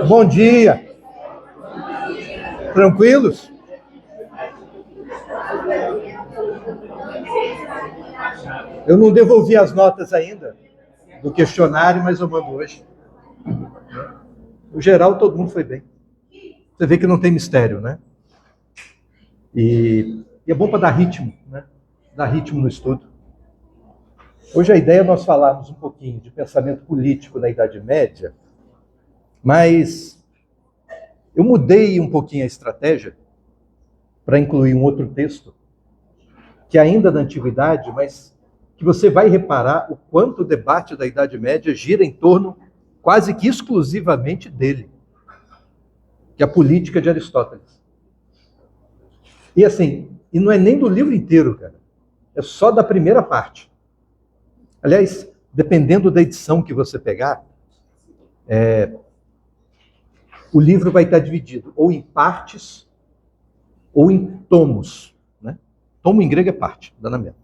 Bom dia. Tranquilos? Eu não devolvi as notas ainda do questionário, mas eu mando hoje. No geral, todo mundo foi bem. Você vê que não tem mistério, né? E é bom para dar ritmo, né? Dar ritmo no estudo. Hoje a ideia é nós falarmos um pouquinho de pensamento político na Idade Média, mas eu mudei um pouquinho a estratégia para incluir um outro texto, que ainda da Antiguidade, mas que você vai reparar o quanto o debate da Idade Média gira em torno quase que exclusivamente dele, que é a Política de Aristóteles. E assim, e não é nem do livro inteiro, cara. É só da primeira parte. Aliás, dependendo da edição que você pegar, o livro vai estar dividido ou em partes ou em tomos. Né? Tomo em grego é parte, dá na mesma.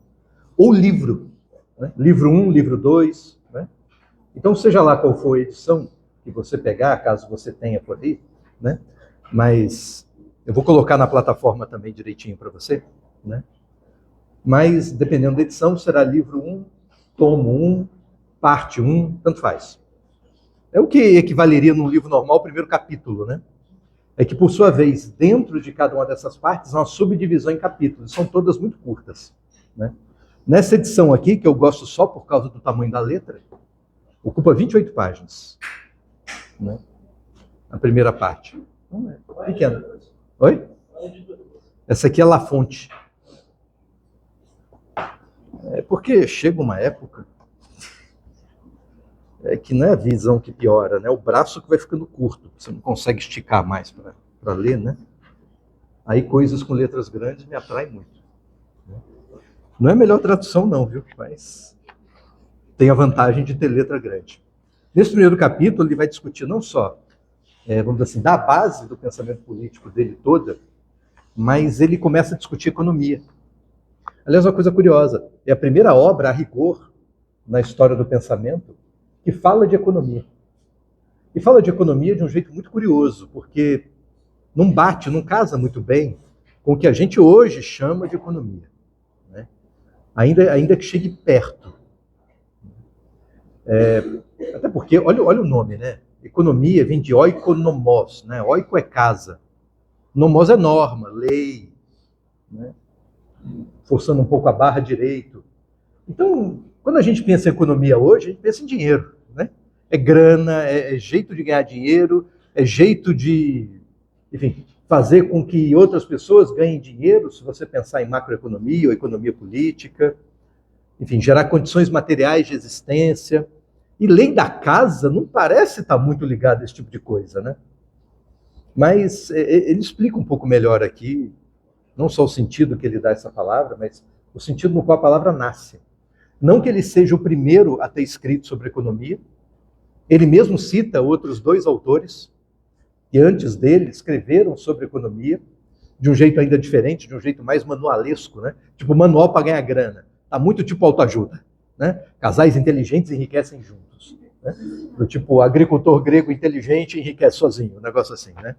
Ou livro. Né? Livro 1, livro 2. Né? Então, seja lá qual for a edição que você pegar, caso você tenha por aí, né? Mas eu vou colocar na plataforma também direitinho para você. Né? Mas, dependendo da edição, será livro 1, tomo 1, parte 1, tanto faz. É o que equivaleria num livro normal ao primeiro capítulo, né? É que, por sua vez, dentro de cada uma dessas partes, há uma subdivisão em capítulos. São todas muito curtas. Né? Nessa edição aqui, que eu gosto só por causa do tamanho da letra, ocupa 28 páginas. Né? A primeira parte. Pequena. Oi? Essa aqui é La Fonte. É porque chega uma época que não é a visão que piora, né? O braço que vai ficando curto, você não consegue esticar mais para ler, né? Aí coisas com letras grandes me atraem muito. Não é a melhor tradução não, viu? Mas tem a vantagem de ter letra grande. Nesse primeiro capítulo ele vai discutir não só, vamos dizer assim, da base do pensamento político dele toda, mas ele começa a discutir economia. Aliás, uma coisa curiosa, é a primeira obra, a rigor, na história do pensamento, que fala de economia. E fala de economia de um jeito muito curioso, porque não bate, não casa muito bem com o que a gente hoje chama de economia. Né? Ainda que chegue perto. Até porque, olha o nome, né? Economia vem de oikonomos, né? Oiko é casa. Nomos é norma, lei, né? Forçando um pouco a barra direito. Então, quando a gente pensa em economia hoje, a gente pensa em dinheiro. Né? É grana, é jeito de ganhar dinheiro, é jeito de, enfim, fazer com que outras pessoas ganhem dinheiro, se você pensar em macroeconomia ou economia política, enfim, gerar condições materiais de existência. E lei da casa não parece estar muito ligada a esse tipo de coisa, né? Mas ele explica um pouco melhor aqui, não só o sentido que ele dá a essa palavra, mas o sentido no qual a palavra nasce. Não que ele seja o primeiro a ter escrito sobre economia, ele mesmo cita outros dois autores que antes dele escreveram sobre economia, de um jeito ainda diferente, de um jeito mais manualesco, né? Tipo manual para ganhar grana. Está muito tipo autoajuda. Né? Casais inteligentes enriquecem juntos. Né? Do tipo agricultor grego inteligente enriquece sozinho, um negócio assim. Né?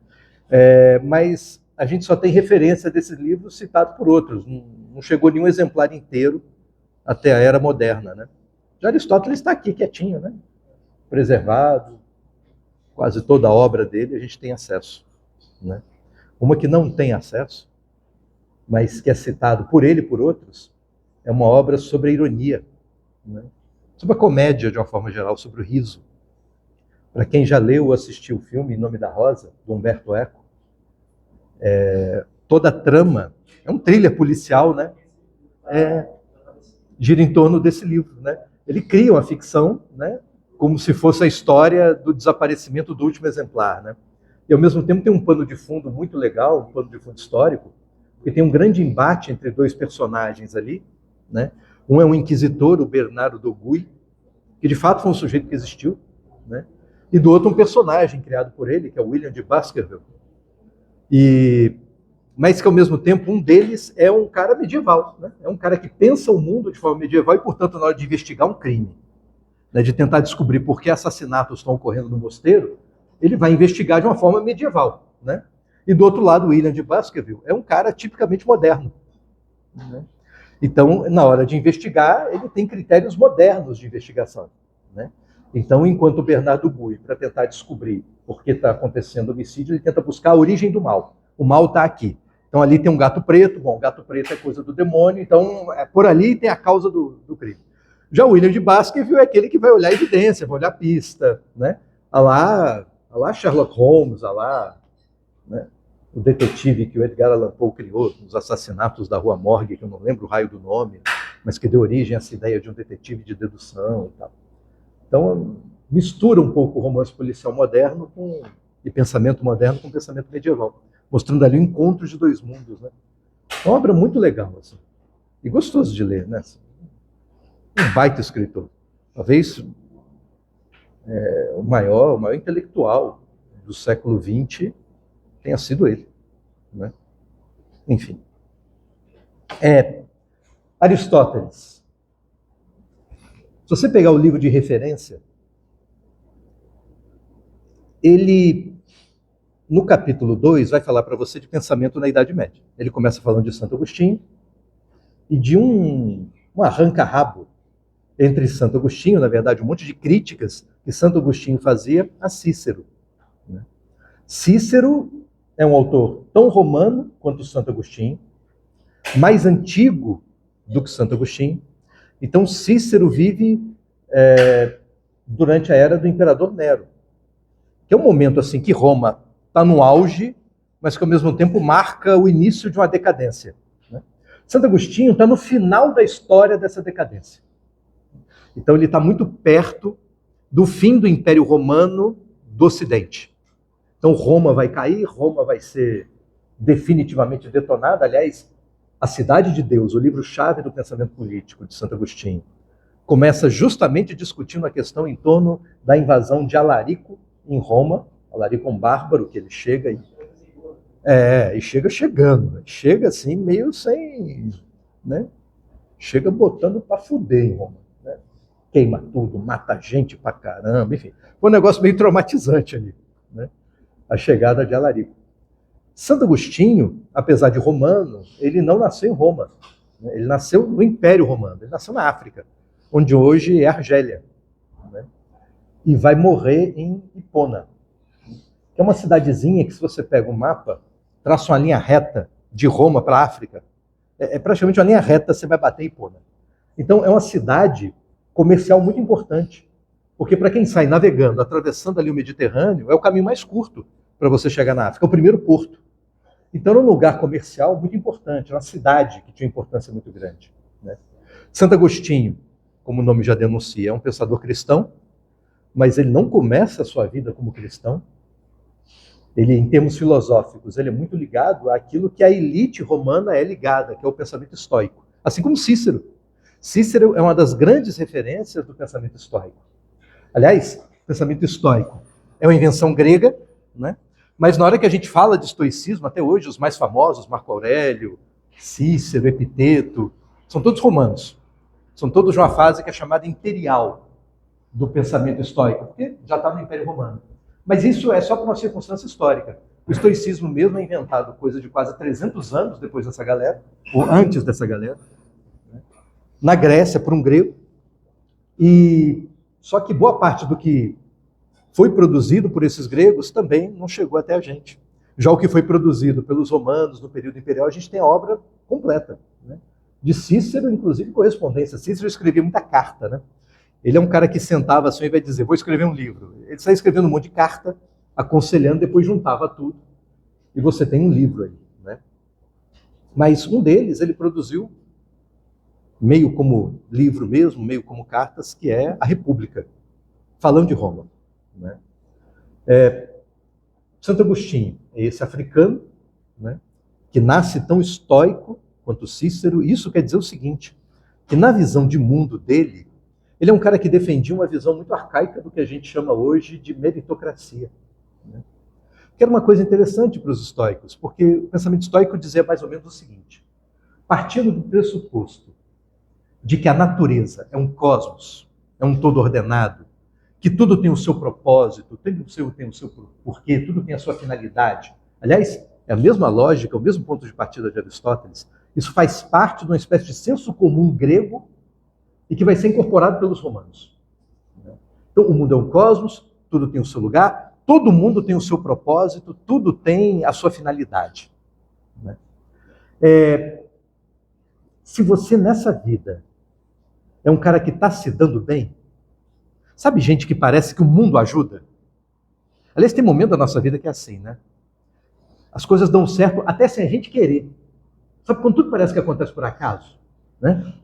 Mas a gente só tem referência desses livros citados por outros, não chegou nenhum exemplar inteiro até a era moderna, né? Já Aristóteles está aqui quietinho, né? Preservado, quase toda a obra dele a gente tem acesso, né? Uma que não tem acesso, mas que é citado por ele e por outros, é uma obra sobre a ironia, né? Sobre a comédia de uma forma geral, sobre o riso. Para quem já leu ou assistiu o filme Em Nome da Rosa, do Umberto Eco, toda a trama é um thriller policial, né? Gira em torno desse livro, né? Ele cria uma ficção, né? Como se fosse a história do desaparecimento do último exemplar, né? E ao mesmo tempo tem um pano de fundo muito legal, um pano de fundo histórico, porque tem um grande embate entre dois personagens ali, né? Um é um inquisitor, o Bernardo Dogui, que de fato foi um sujeito que existiu, né? E do outro um personagem criado por ele, que é o William de Baskerville. E mas que ao mesmo tempo um deles é um cara medieval, né? É um cara que pensa o mundo de forma medieval e, portanto, na hora de investigar um crime, né, de tentar descobrir por que assassinatos estão ocorrendo no mosteiro, ele vai investigar de uma forma medieval, né? E do outro lado, William de Baskerville é um cara tipicamente moderno, né? Então, na hora de investigar, ele tem critérios modernos de investigação, né? Então, enquanto o Bernardo Gui, para tentar descobrir por que está acontecendo o homicídio, ele tenta buscar a origem do mal. O mal está aqui. Então, ali tem um gato preto. Bom, gato preto é coisa do demônio. Então, por ali tem a causa do crime. Já o William de Baskerville é aquele que vai olhar a evidência, vai olhar a pista, né? A lá Sherlock Holmes, né, o detetive que o Edgar Allan Poe criou, os assassinatos da Rua Morgue, que eu não lembro o raio do nome, mas que deu origem a essa ideia de um detetive de dedução e tal. Então, mistura um pouco o romance policial moderno e pensamento moderno com pensamento medieval, mostrando ali o encontro de dois mundos, né? É uma obra muito legal, assim, e gostoso de ler, né? Um baita escritor. Talvez o maior intelectual do século XX tenha sido ele, né? Enfim. Aristóteles. Se você pegar o livro de referência, ele, no capítulo 2, vai falar para você de pensamento na Idade Média. Ele começa falando de Santo Agostinho e de um arranca-rabo entre Santo Agostinho, na verdade, um monte de críticas que Santo Agostinho fazia a Cícero, né? Cícero é um autor tão romano quanto Santo Agostinho, mais antigo do que Santo Agostinho. Então, Cícero vive durante a era do imperador Nero, que é um momento assim que Roma está no auge, mas que ao mesmo tempo marca o início de uma decadência, né? Santo Agostinho está no final da história dessa decadência. Então ele está muito perto do fim do Império Romano do Ocidente. Então Roma vai cair, Roma vai ser definitivamente detonada. Aliás, A Cidade de Deus, o livro-chave do pensamento político de Santo Agostinho, começa justamente discutindo a questão em torno da invasão de Alarico em Roma. Alarico é um bárbaro que ele chega e chega assim meio sem, né? Chega botando para fuder em Roma, né? Queima tudo, mata gente pra caramba, enfim, foi um negócio meio traumatizante ali, né? A chegada de Alarico. Santo Agostinho, apesar de romano, ele não nasceu em Roma, né? Ele nasceu no Império Romano, ele nasceu na África, onde hoje é Argélia, né? E vai morrer em Hipona, que é uma cidadezinha que, se você pega o mapa, traça uma linha reta de Roma para a África, é praticamente uma linha reta, você vai bater em Hipona. Então, é uma cidade comercial muito importante, porque para quem sai navegando, atravessando ali o Mediterrâneo, é o caminho mais curto para você chegar na África, é o primeiro porto. Então, é um lugar comercial muito importante, é uma cidade que tinha importância muito grande, né? Santo Agostinho, como o nome já denuncia, é um pensador cristão, mas ele não começa a sua vida como cristão. Ele, em termos filosóficos, ele é muito ligado àquilo que a elite romana é ligada, que é o pensamento estoico. Assim como Cícero. Cícero é uma das grandes referências do pensamento estoico. Aliás, o pensamento estoico é uma invenção grega, né? Mas na hora que a gente fala de estoicismo, até hoje, os mais famosos, Marco Aurélio, Cícero, Epiteto, são todos romanos. São todos de uma fase que é chamada imperial do pensamento estoico, porque já está no Império Romano. Mas isso é só por uma circunstância histórica. O estoicismo mesmo é inventado coisa de quase 300 anos depois dessa galera, ou antes dessa galera, né? Na Grécia, por um grego. E só que boa parte do que foi produzido por esses gregos também não chegou até a gente. Já o que foi produzido pelos romanos no período imperial, a gente tem a obra completa, né? De Cícero, inclusive correspondência. Cícero escrevia muita carta, né? Ele é um cara que sentava assim e vai dizer, vou escrever um livro. Ele sai escrevendo um monte de carta, aconselhando, depois juntava tudo, e você tem um livro aí, né? Mas um deles ele produziu, meio como livro mesmo, meio como cartas, que é a República, falando de Roma, né? Santo Agostinho é esse africano, né, que nasce tão estoico quanto Cícero. Isso quer dizer o seguinte, que na visão de mundo dele, ele é um cara que defendia uma visão muito arcaica do que a gente chama hoje de meritocracia, né? que era uma coisa interessante para os estoicos, porque o pensamento estoico dizia mais ou menos o seguinte: partindo do pressuposto de que a natureza é um cosmos, é um todo ordenado, que tudo tem o seu propósito, tem o seu porquê, tudo tem a sua finalidade. Aliás, é a mesma lógica, o mesmo ponto de partida de Aristóteles. Isso faz parte de uma espécie de senso comum grego e que vai ser incorporado pelos romanos. Então, o mundo é um cosmos, tudo tem o seu lugar, todo mundo tem o seu propósito, tudo tem a sua finalidade. Se você nessa vida é um cara que está se dando bem, sabe gente que parece que o mundo ajuda? Aliás, tem momento da nossa vida que é assim, né? As coisas dão certo até sem a gente querer. Sabe quando tudo parece que acontece por acaso? Né?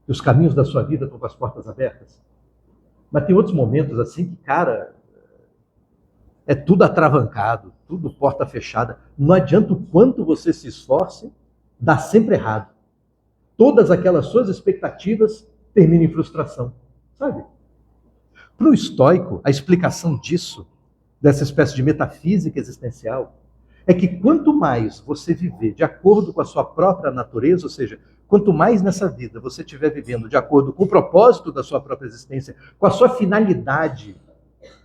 E os caminhos da sua vida estão com as portas abertas. Mas tem outros momentos assim que, cara, é tudo atravancado, tudo porta fechada. Não adianta o quanto você se esforce, dá sempre errado. Todas aquelas suas expectativas terminam em frustração, sabe? Para o estoico, a explicação disso, dessa espécie de metafísica existencial, é que quanto mais você viver de acordo com a sua própria natureza, ou seja, quanto mais nessa vida você estiver vivendo de acordo com o propósito da sua própria existência, com a sua finalidade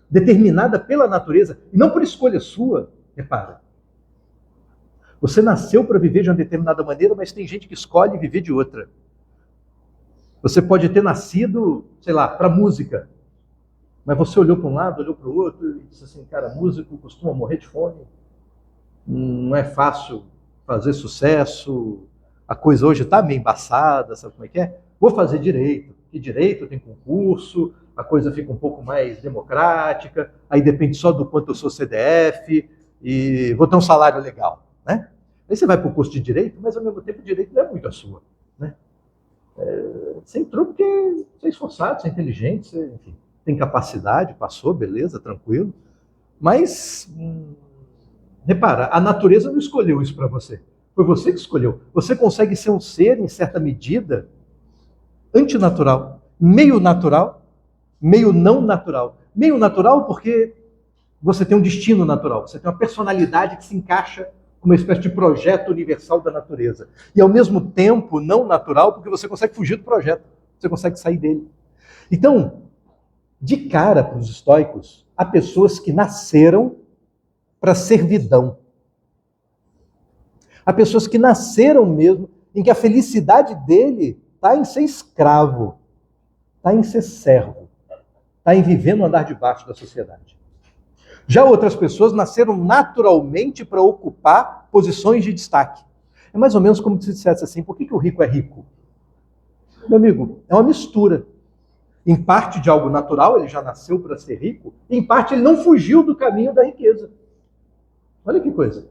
determinada pela natureza, e não por escolha sua, repara. Você nasceu para viver de uma determinada maneira, mas tem gente que escolhe viver de outra. Você pode ter nascido, sei lá, para música, mas você olhou para um lado, olhou para o outro e disse assim, cara, músico costuma morrer de fome, não é fácil fazer sucesso, a coisa hoje está meio embaçada, sabe como é que é? Vou fazer direito, e direito tem concurso, a coisa fica um pouco mais democrática, aí depende só do quanto eu sou CDF, e vou ter um salário legal, né? Aí você vai para o curso de direito, mas ao mesmo tempo o direito não é muito a sua, né? Você entrou porque você é esforçado, você é inteligente, você, enfim, tem capacidade, passou, beleza, tranquilo, mas repara, a natureza não escolheu isso para você. Foi você que escolheu. Você consegue ser um ser, em certa medida, antinatural, meio não natural. Meio natural porque você tem um destino natural, você tem uma personalidade que se encaixa com uma espécie de projeto universal da natureza. E, ao mesmo tempo, não natural porque você consegue fugir do projeto, você consegue sair dele. Então, de cara para os estoicos, há pessoas que nasceram para servidão. Há pessoas que nasceram mesmo, em que a felicidade dele está em ser escravo, está em ser servo, está em viver no andar de baixo da sociedade. Já outras pessoas nasceram naturalmente para ocupar posições de destaque. É mais ou menos como se dissesse assim, por que o rico é rico? Meu amigo, é uma mistura. Em parte de algo natural, ele já nasceu para ser rico, em parte ele não fugiu do caminho da riqueza. Olha que coisa.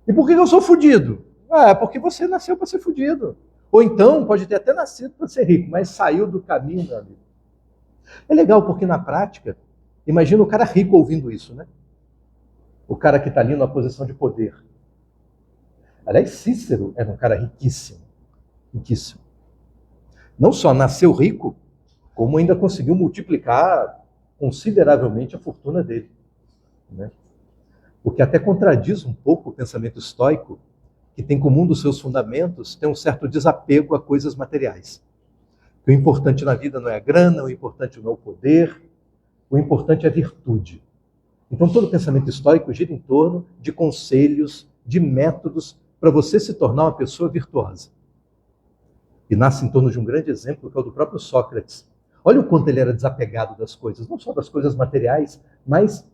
E por que eu sou fudido? Porque você nasceu para ser fudido. Ou então, pode ter até nascido para ser rico, mas saiu do caminho, meu amigo. É legal porque na prática, imagina o cara rico ouvindo isso, né? O cara que está ali numa posição de poder. Aliás, Cícero era um cara riquíssimo. Riquíssimo. Não só nasceu rico, como ainda conseguiu multiplicar consideravelmente a fortuna dele, né? O que até contradiz um pouco o pensamento estoico, que tem como um dos seus fundamentos ter um certo desapego a coisas materiais. O importante na vida não é a grana, o importante não é o poder, o importante é a virtude. Então todo o pensamento estoico gira em torno de conselhos, de métodos para você se tornar uma pessoa virtuosa. E nasce em torno de um grande exemplo, que é o do próprio Sócrates. Olha o quanto ele era desapegado das coisas, não só das coisas materiais, mas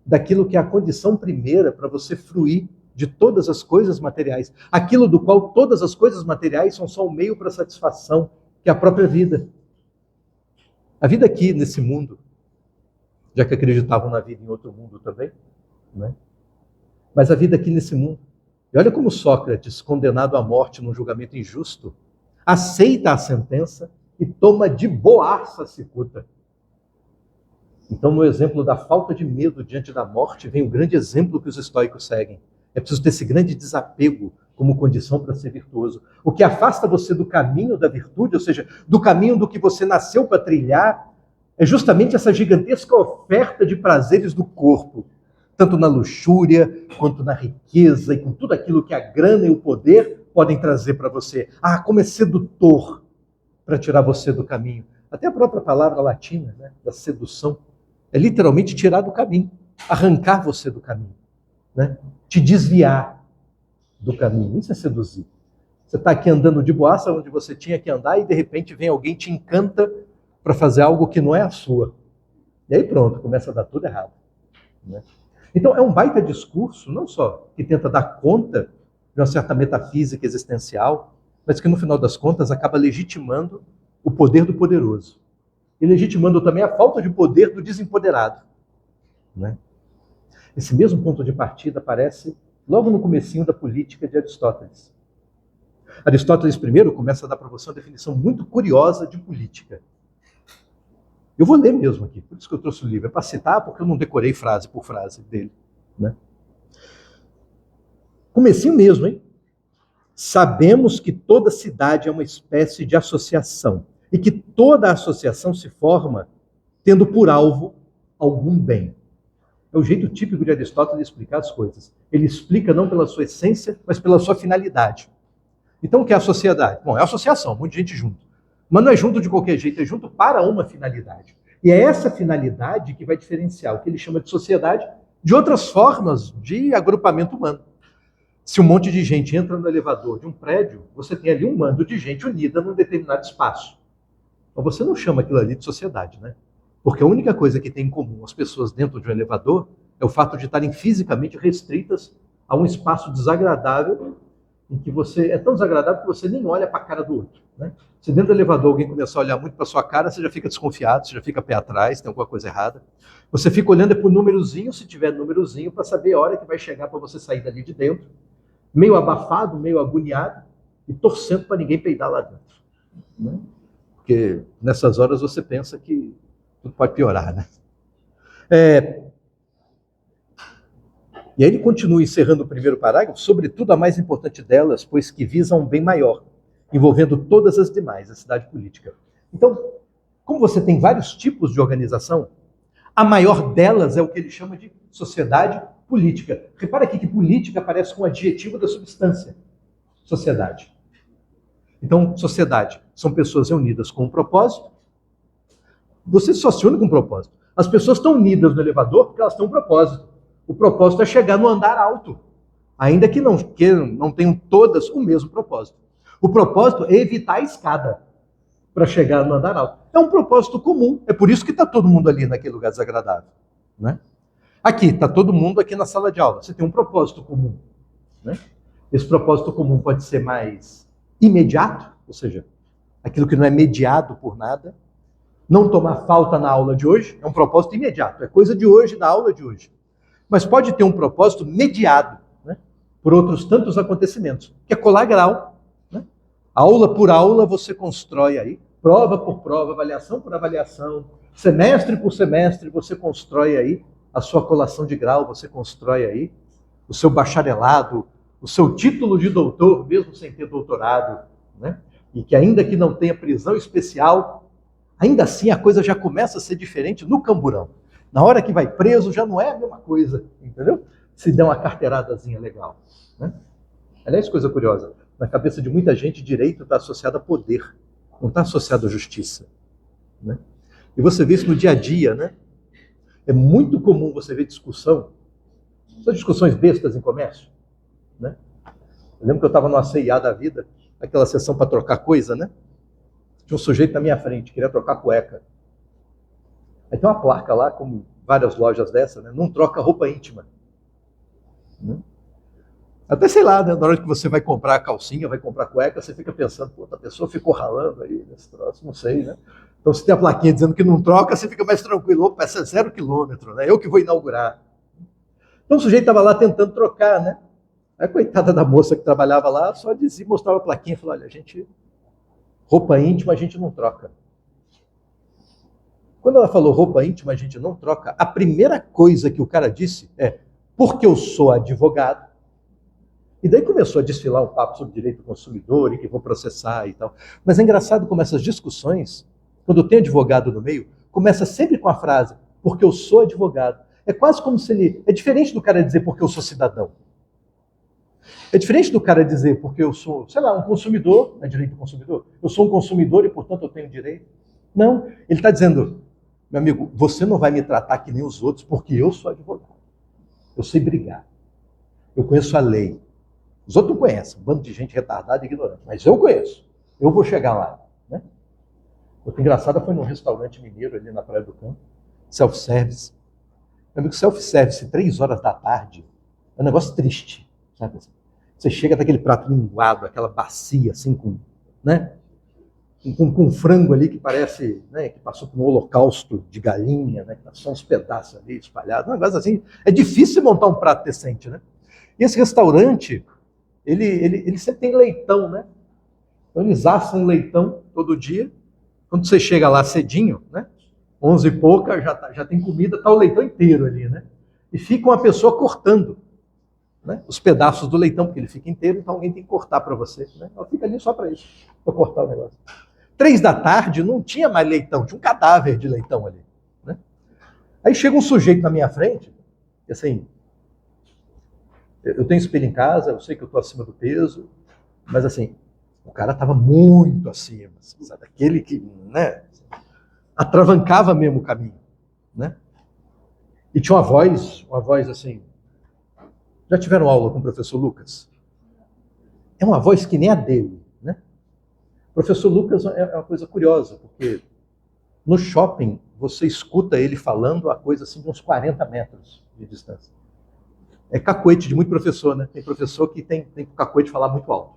daquilo que é a condição primeira para você fruir de todas as coisas materiais. Aquilo do qual todas as coisas materiais são só um meio para satisfação, que é a própria vida. A vida aqui, nesse mundo, já que acreditavam na vida em outro mundo também, né? Mas a vida aqui nesse mundo. E olha como Sócrates, condenado à morte num julgamento injusto, aceita a sentença e toma de boaça a cicuta. Então, no exemplo da falta de medo diante da morte, vem o grande exemplo que os estoicos seguem. É preciso ter esse grande desapego como condição para ser virtuoso. O que afasta você do caminho da virtude, ou seja, do caminho do que você nasceu para trilhar, é justamente essa gigantesca oferta de prazeres do corpo. tanto na luxúria, quanto na riqueza e com tudo aquilo que a grana e o poder podem trazer para você. Ah, como é sedutor para tirar você do caminho. Até a própria palavra latina, né, da sedução, é literalmente tirar do caminho, arrancar você do caminho, né? Te desviar do caminho. Isso é seduzir. Você está aqui andando de boaça onde você tinha que andar e de repente vem alguém te encanta para fazer algo que não é a sua. E aí pronto, começa a dar tudo errado, né? Então é um baita discurso, não só que tenta dar conta de uma certa metafísica existencial, mas que no final das contas acaba legitimando o poder do poderoso. E legitimando também a falta de poder do desempoderado, né? Esse mesmo ponto de partida aparece logo no comecinho da política de Aristóteles. Aristóteles primeiro começa a dar para você uma definição muito curiosa de política. Eu vou ler mesmo aqui, por isso que eu trouxe o livro. É para citar, porque eu não decorei frase por frase dele, né? Comecinho mesmo, hein? Sabemos que toda cidade é uma espécie de associação e que toda associação se forma tendo por alvo algum bem. É o jeito típico de Aristóteles explicar as coisas. Ele explica não pela sua essência, mas pela sua finalidade. Então, o que é a sociedade? Bom, é a associação, um monte de gente junto. Mas não é junto de qualquer jeito, é junto para uma finalidade. E é essa finalidade que vai diferenciar o que ele chama de sociedade de outras formas de agrupamento humano. Se um monte de gente entra no elevador de um prédio, você tem ali um bando de gente unida num determinado espaço. Mas você não chama aquilo ali de sociedade, né? Porque a única coisa que tem em comum as pessoas dentro de um elevador é o fato de estarem fisicamente restritas a um espaço desagradável, em que você é tão desagradável que você nem olha para a cara do outro, né? Se dentro do elevador alguém começar a olhar muito para a sua cara, você já fica desconfiado, você já fica pé atrás, tem alguma coisa errada. Você fica olhando para o númerozinho, se tiver númerozinho, para saber a hora que vai chegar para você sair dali de dentro, meio abafado, meio agoniado, e torcendo para ninguém peidar lá dentro, né? Porque nessas horas você pensa que tudo pode piorar, né? E aí ele continua encerrando o primeiro parágrafo, sobretudo a mais importante delas, pois que visa um bem maior, envolvendo todas as demais, a cidade política. Então, como você tem vários tipos de organização, a maior delas é o que ele chama de sociedade política. Repara aqui que política aparece com o adjetivo da substância. Sociedade. Então, sociedade são pessoas reunidas com um propósito. Você só se une com um propósito. As pessoas estão unidas no elevador porque elas têm um propósito. O propósito é chegar no andar alto, ainda que não tenham todas o mesmo propósito. O propósito é evitar a escada para chegar no andar alto. É um propósito comum, é por isso que está todo mundo ali naquele lugar desagradável, né? Aqui, está todo mundo aqui na sala de aula, você tem um propósito comum, né? Esse propósito comum pode ser mais imediato, ou seja, aquilo que não é mediado por nada. Não tomar falta na aula de hoje é um propósito imediato, é coisa de hoje, da aula de hoje. Mas pode ter um propósito mediado, né, por outros tantos acontecimentos, que é colar grau, né? Aula por aula você constrói aí, prova por prova, avaliação por avaliação, semestre por semestre você constrói aí a sua colação de grau, você constrói aí o seu bacharelado, o seu título de doutor, mesmo sem ter doutorado, né? E que ainda que não tenha prisão especial, ainda assim a coisa já começa a ser diferente no camburão. Na hora que vai preso, já não é a mesma coisa, entendeu? Se der uma carteiradazinha legal, né? Aliás, coisa curiosa, na cabeça de muita gente, direito está associado a poder, não está associado à justiça, né? E você vê isso no dia a dia, né? É muito comum você ver discussão, essas discussões bestas em comércio, né? Eu lembro que eu estava numa CIA da vida, aquela sessão para trocar coisa, né? Tinha um sujeito na minha frente, queria trocar cueca. Aí tem uma placa lá, como várias lojas dessa, né? Não troca roupa íntima, né? Até sei lá, né? Na hora que você vai comprar a calcinha, vai comprar a cueca, você fica pensando, pô, a pessoa ficou ralando aí nesse troço, não sei, né? Então se tem a plaquinha dizendo que não troca, você fica mais tranquilo, opa, essa é 0 quilômetro, né? Eu que vou inaugurar. Então o sujeito estava lá tentando trocar, né? Aí a coitada da moça que trabalhava lá só dizia, mostrava a plaquinha e falou, olha, roupa íntima a gente não troca. Quando ela falou roupa íntima a gente não troca, a primeira coisa que o cara disse é, porque eu sou advogado. E daí começou a desfilar um papo sobre direito do consumidor e que vou processar e tal. Mas é engraçado como essas discussões, quando tem advogado no meio, começa sempre com a frase, porque eu sou advogado. É quase como se ele... É diferente do cara dizer porque eu sou cidadão. É diferente do cara dizer porque eu sou, sei lá, um consumidor, não é direito do consumidor? Eu sou um consumidor e, portanto, eu tenho direito. Não, ele está dizendo, meu amigo, você não vai me tratar que nem os outros porque eu sou advogado. Eu sei brigar. Eu conheço a lei. Os outros não conhecem, um bando de gente retardada e ignorante. Mas eu conheço. Eu vou chegar lá. Né? Outra engraçada foi num restaurante mineiro ali na Praia do Campo, self-service. Meu amigo, self-service, 3 horas da tarde, é um negócio triste. Sabe? Você chega daquele prato linguado, aquela bacia assim, com, né? com frango ali que parece, né, que passou por um holocausto de galinha, né, que tá só uns pedaços ali espalhados. Um negócio assim. É difícil montar um prato decente, né? E esse restaurante, ele sempre tem leitão, né? Então eles assam leitão todo dia. Quando você chega lá cedinho, né? 11 e pouca, já tem comida, tá o leitão inteiro ali, né? E fica uma pessoa cortando, né, os pedaços do leitão, porque ele fica inteiro, então alguém tem que cortar para você. Né? Ela fica ali só para isso, para cortar o negócio. 3 da tarde não tinha mais leitão, tinha um cadáver de leitão ali. Né? Aí chega um sujeito na minha frente, e assim, eu tenho espelho em casa, eu sei que eu estou acima do peso, mas assim, o cara estava muito acima, assim, sabe? Aquele que, né, atravancava mesmo o caminho. Né? E tinha uma voz assim. Já tiveram aula com o professor Lucas? É uma voz que nem a dele. Né? O professor Lucas é uma coisa curiosa, porque no shopping você escuta ele falando a coisa assim de uns 40 metros de distância. É cacoete de muito professor, né? Tem professor que tem cacoete falar muito alto.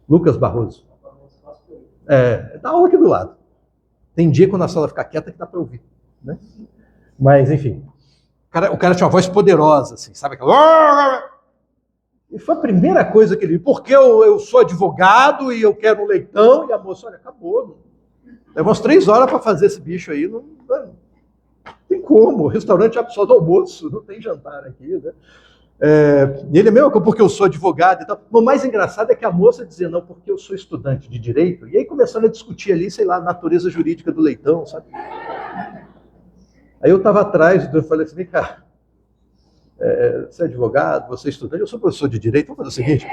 Lucas Barroso. Dá aula aqui do lado. Tem dia quando a sala fica quieta que dá para ouvir. Né? Mas, enfim. O cara tinha uma voz poderosa, assim, sabe? E foi a primeira coisa que ele viu. Porque eu sou advogado e eu quero um leitão. E a moça, olha, acabou. Leva umas 3 horas para fazer esse bicho aí. Não tem como. O restaurante é só do almoço, não tem jantar aqui. Né? E ele é mesmo porque eu sou advogado e tal. O mais engraçado é que a moça dizia, não, porque eu sou estudante de direito. E aí começaram a discutir ali, sei lá, a natureza jurídica do leitão, sabe? Aí eu estava atrás, eu falei assim, vem cá, você é advogado, você é estudante, eu sou professor de direito, vamos fazer o seguinte,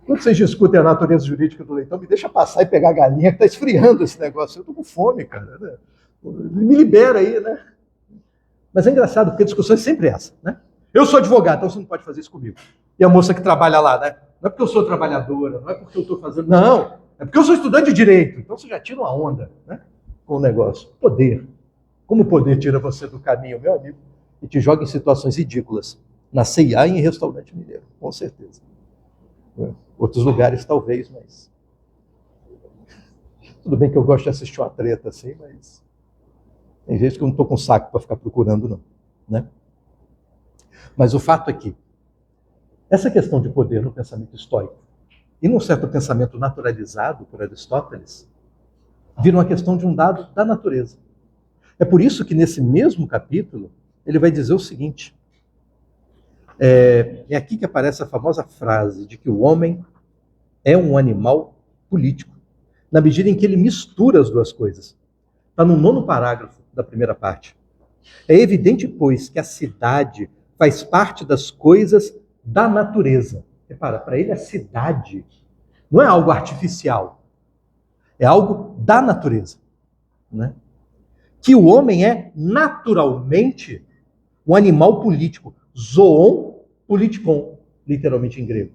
quando vocês discutem a natureza jurídica do leitão, me deixa passar e pegar a galinha que está esfriando esse negócio, eu estou com fome, cara, né? Me libera aí, né? Mas é engraçado, porque a discussão é sempre essa, né? Eu sou advogado, então você não pode fazer isso comigo. E a moça que trabalha lá, né? Não é porque eu sou trabalhadora, não é porque eu estou fazendo, não, é porque eu sou estudante de direito, então você já tira uma onda, né? Com o negócio. Poder. Como o poder tira você do caminho, meu amigo, e te joga em situações ridículas. Na C&A e em restaurante mineiro, com certeza. Outros lugares talvez, mas... Tudo bem que eu gosto de assistir uma treta assim, mas... Tem vezes que eu não estou com saco para ficar procurando, não. Né? Mas o fato é que essa questão de poder no pensamento estoico e num certo pensamento naturalizado por Aristóteles, vira uma questão de um dado da natureza. É por isso que nesse mesmo capítulo, ele vai dizer o seguinte, é aqui que aparece a famosa frase de que o homem é um animal político, na medida em que ele mistura as duas coisas. Está no 9º parágrafo da primeira parte. É evidente, pois, que a cidade faz parte das coisas da natureza. Repara, para ele a cidade não é algo artificial, é algo da natureza. Né? Que o homem é naturalmente um animal político. Zoon politikon, literalmente em grego.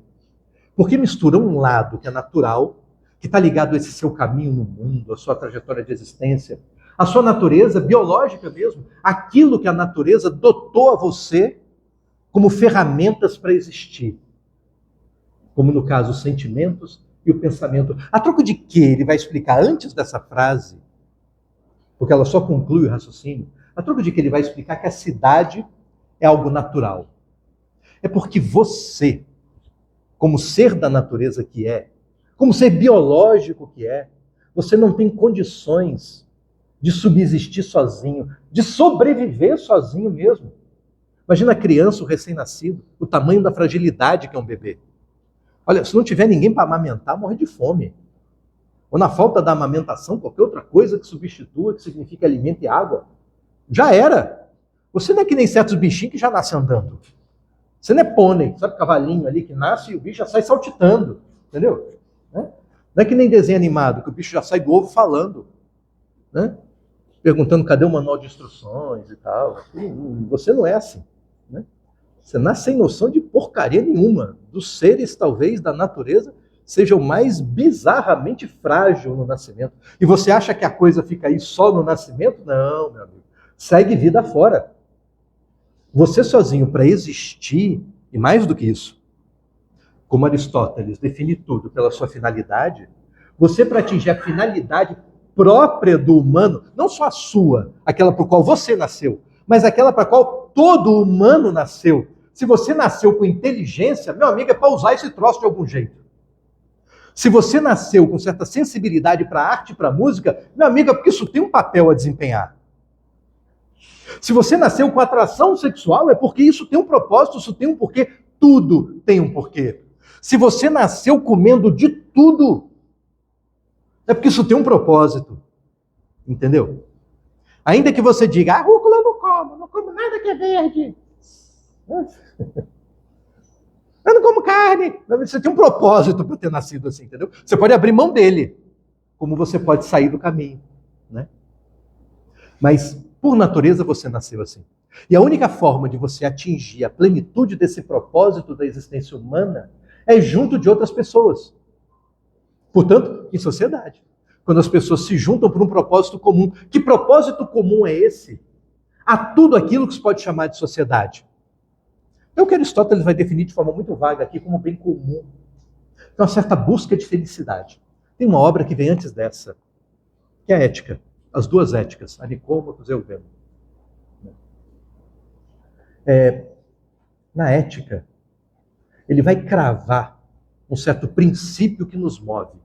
Porque mistura um lado que é natural, que está ligado a esse seu caminho no mundo, a sua trajetória de existência, a sua natureza biológica mesmo, aquilo que a natureza dotou a você como ferramentas para existir. Como no caso os sentimentos e o pensamento. A troco de que ele vai explicar antes dessa frase, porque ela só conclui o raciocínio, a troco de que ele vai explicar que a cidade é algo natural. É porque você, como ser da natureza que é, como ser biológico que é, você não tem condições de subsistir sozinho, de sobreviver sozinho mesmo. Imagina a criança, o recém-nascido, o tamanho da fragilidade que é um bebê. Olha, se não tiver ninguém para amamentar, morre de fome. Ou na falta da amamentação, qualquer outra coisa que substitua, que significa alimento e água. Já era. Você não é que nem certos bichinhos que já nascem andando. Você não é pônei, sabe o cavalinho ali que nasce e o bicho já sai saltitando, entendeu? Não é que nem desenho animado, que o bicho já sai do ovo falando, né? Perguntando cadê o manual de instruções e tal. Você não é assim, né? Você nasce sem noção de porcaria nenhuma. Dos seres, talvez, da natureza, seja o mais bizarramente frágil no nascimento. E você acha que a coisa fica aí só no nascimento? Não, meu amigo. Segue vida fora. Você sozinho, para existir, e mais do que isso, como Aristóteles define tudo pela sua finalidade, você, para atingir a finalidade própria do humano, não só a sua, aquela para a qual você nasceu, mas aquela para a qual todo humano nasceu. Se você nasceu com inteligência, meu amigo, é para usar esse troço de algum jeito. Se você nasceu com certa sensibilidade para a arte e para a música, meu amigo, é porque isso tem um papel a desempenhar. Se você nasceu com atração sexual, é porque isso tem um propósito, isso tem um porquê. Tudo tem um porquê. Se você nasceu comendo de tudo, é porque isso tem um propósito. Entendeu? Ainda que você diga, a rúcula eu não como nada que é verde. Eu não como carne. Você tem um propósito para ter nascido assim, entendeu? Você pode abrir mão dele, como você pode sair do caminho, né? Mas, por natureza, você nasceu assim. E a única forma de você atingir a plenitude desse propósito da existência humana é junto de outras pessoas. Portanto, em sociedade. Quando as pessoas se juntam por um propósito comum. Que propósito comum é esse? A tudo aquilo que se pode chamar de sociedade. É o que Aristóteles vai definir de forma muito vaga aqui como bem comum. Então, uma certa busca de felicidade. Tem uma obra que vem antes dessa, que é a Ética. As duas éticas, a Nicômaco e Eudemo. Na Ética, ele vai cravar um certo princípio que nos move.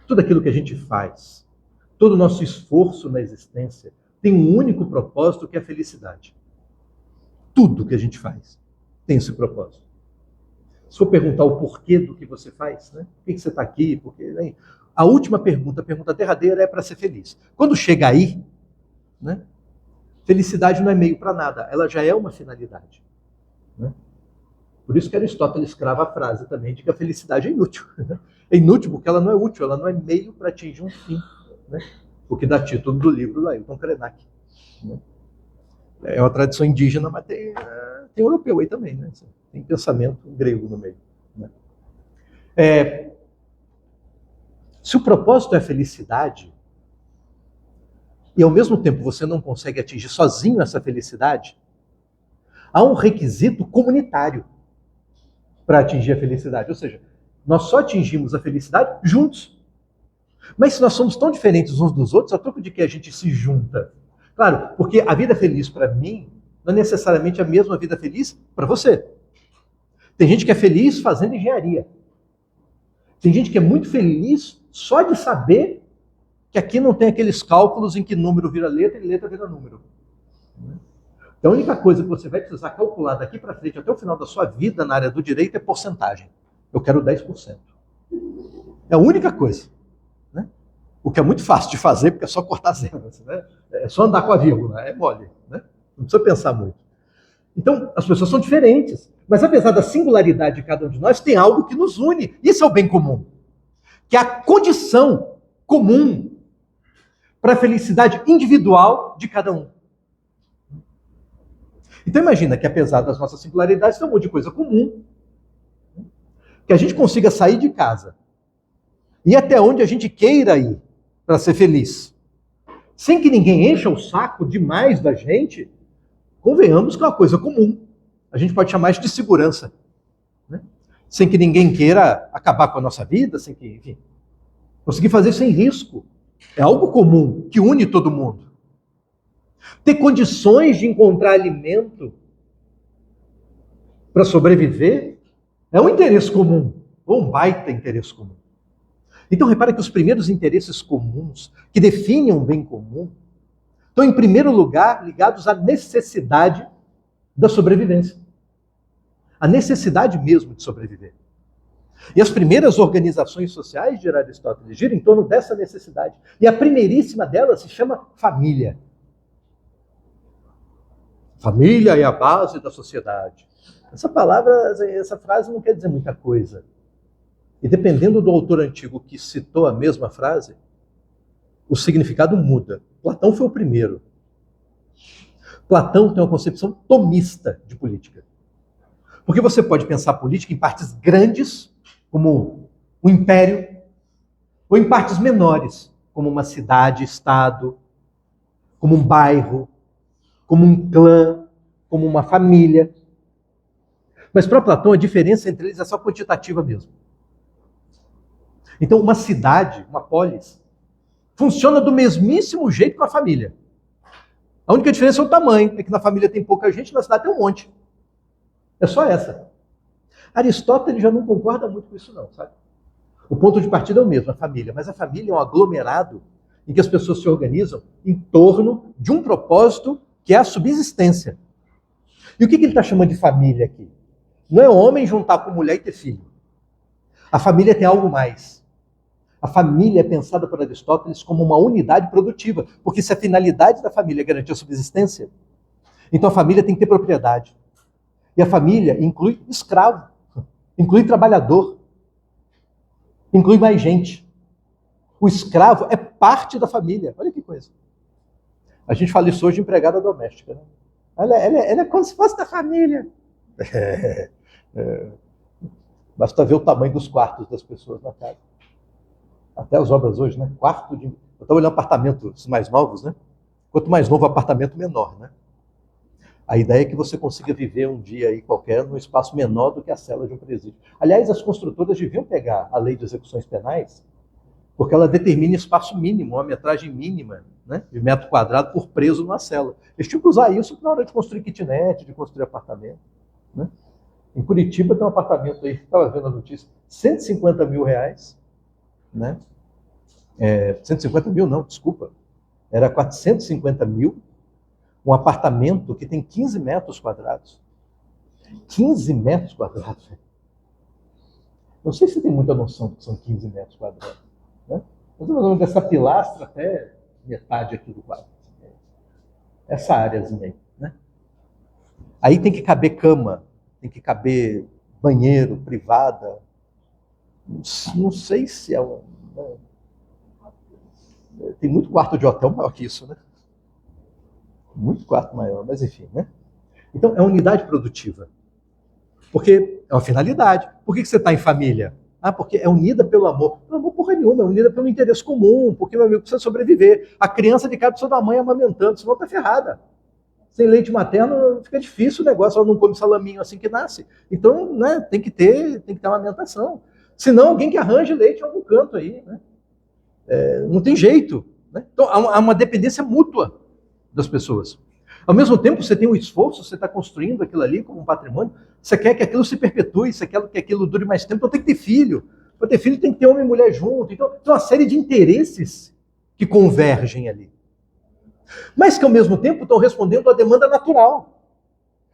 Tudo aquilo que a gente faz, todo o nosso esforço na existência, tem um único propósito, que é a felicidade. Tudo que a gente faz tem esse propósito. Se for perguntar o porquê do que você faz, né? Por que você está aqui? Por quê, né? A última pergunta, a pergunta derradeira, é para ser feliz. Quando chega aí, né? Felicidade não é meio para nada, ela já é uma finalidade. Né? Por isso que Aristóteles crava a frase também de que a felicidade é inútil. É inútil porque ela não é útil, ela não é meio para atingir um fim. Né? O que dá título do livro do Ailton Krenak. Né? É uma tradição indígena, mas tem europeu aí também. Né? Tem pensamento grego no meio. Né? Se o propósito é a felicidade, e ao mesmo tempo você não consegue atingir sozinho essa felicidade, há um requisito comunitário para atingir a felicidade. Ou seja, nós só atingimos a felicidade juntos. Mas se nós somos tão diferentes uns dos outros, a troco de que a gente se junta? Claro, porque a vida feliz para mim não é necessariamente a mesma vida feliz para você. Tem gente que é feliz fazendo engenharia. Tem gente que é muito feliz só de saber que aqui não tem aqueles cálculos em que número vira letra e letra vira número. Então a única coisa que você vai precisar calcular daqui para frente até o final da sua vida na área do direito é porcentagem. Eu quero 10%. É a única coisa. Né? O que é muito fácil de fazer, porque é só cortar zero. Né? É só andar com a vírgula, é mole. Né? Não precisa pensar muito. Então, as pessoas são diferentes. Mas apesar da singularidade de cada um de nós, tem algo que nos une. Isso é o bem comum. Que é a condição comum para a felicidade individual de cada um. Então imagina que apesar das nossas singularidades, tem um monte de coisa comum. Que a gente consiga sair de casa e ir até onde a gente queira ir para ser feliz. Sem que ninguém encha o saco demais da gente, convenhamos que é uma coisa comum. A gente pode chamar isso de segurança. Né? Sem que ninguém queira acabar com a nossa vida, sem que, enfim, conseguir fazer sem risco. É algo comum, que une todo mundo. Ter condições de encontrar alimento para sobreviver é um interesse comum, ou um baita interesse comum. Então repara que os primeiros interesses comuns, que definem um bem comum, estão em primeiro lugar ligados à necessidade da sobrevivência. A necessidade mesmo de sobreviver. E as primeiras organizações sociais de Aristóteles giram em torno dessa necessidade. E a primeiríssima delas se chama família. Família é a base da sociedade. Essa frase não quer dizer muita coisa. E dependendo do autor antigo que citou a mesma frase, o significado muda. Platão foi o primeiro. Platão tem uma concepção tomista de política. Porque você pode pensar política em partes grandes, como o império, ou em partes menores, como uma cidade, estado, como um bairro, como um clã, como uma família. Mas para Platão a diferença entre eles é só quantitativa mesmo. Então uma cidade, uma polis, funciona do mesmíssimo jeito com a família. A única diferença é o tamanho, é que na família tem pouca gente, na cidade tem um monte. É só essa. Aristóteles já não concorda muito com isso não, sabe? O ponto de partida é o mesmo, a família. Mas a família é um aglomerado em que as pessoas se organizam em torno de um propósito que é a subsistência. E o que ele está chamando de família aqui? Não é homem juntar com mulher e ter filho. A família tem algo mais. A família é pensada por Aristóteles como uma unidade produtiva, porque se a finalidade da família é garantir a subsistência, então a família tem que ter propriedade. E a família inclui escravo, inclui trabalhador, inclui mais gente. O escravo é parte da família. Olha que coisa. A gente fala isso hoje de empregada doméstica, né? Ela é como se fosse da família. Basta ver o tamanho dos quartos das pessoas na casa. Até as obras hoje, né? Eu estava olhando apartamentos mais novos, né? Quanto mais novo o apartamento, menor, né? A ideia é que você consiga viver um dia aí qualquer num espaço menor do que a cela de um presídio. Aliás, as construtoras deviam pegar a lei de execuções penais, porque ela determina espaço mínimo, uma metragem mínima, né, de metro quadrado por preso numa cela. Eles tinham que usar isso na hora de construir kitnet, de construir apartamento. Né? Em Curitiba tem um apartamento aí, estava vendo a notícia, R$150 mil, né? 150 mil não, desculpa. Era 450 mil, um apartamento que tem 15 metros quadrados. 15 metros quadrados. Não sei se você tem muita noção do que são 15 metros quadrados. Né? Mas mais ou menos dessa pilastra até metade aqui do quadro. Essa áreazinha aí. Né? Aí tem que caber cama, tem que caber banheiro, privada. Não sei se é uma... Tem muito quarto de hotel maior que isso, né? Muito quarto maior, mas enfim, né? Então, é unidade produtiva. Porque é uma finalidade. Por que você está em família? Ah, porque é unida pelo amor. Pelo amor porra nenhuma, é unida pelo interesse comum, porque meu amigo precisa sobreviver. A criança de casa precisa da mãe amamentando, senão está ferrada. Sem leite materno fica difícil o negócio, ela não come salaminho assim que nasce. Então, né, tem que ter amamentação. Senão, alguém que arranje leite em algum canto aí, né? Não tem jeito. Né? Então, há uma dependência mútua das pessoas. Ao mesmo tempo, você tem um esforço, você está construindo aquilo ali como um patrimônio, você quer que aquilo se perpetue, você quer que aquilo dure mais tempo, então tem que ter filho. Para ter filho tem que ter homem e mulher junto. Então, tem uma série de interesses que convergem ali. Mas que, ao mesmo tempo, estão respondendo à demanda natural.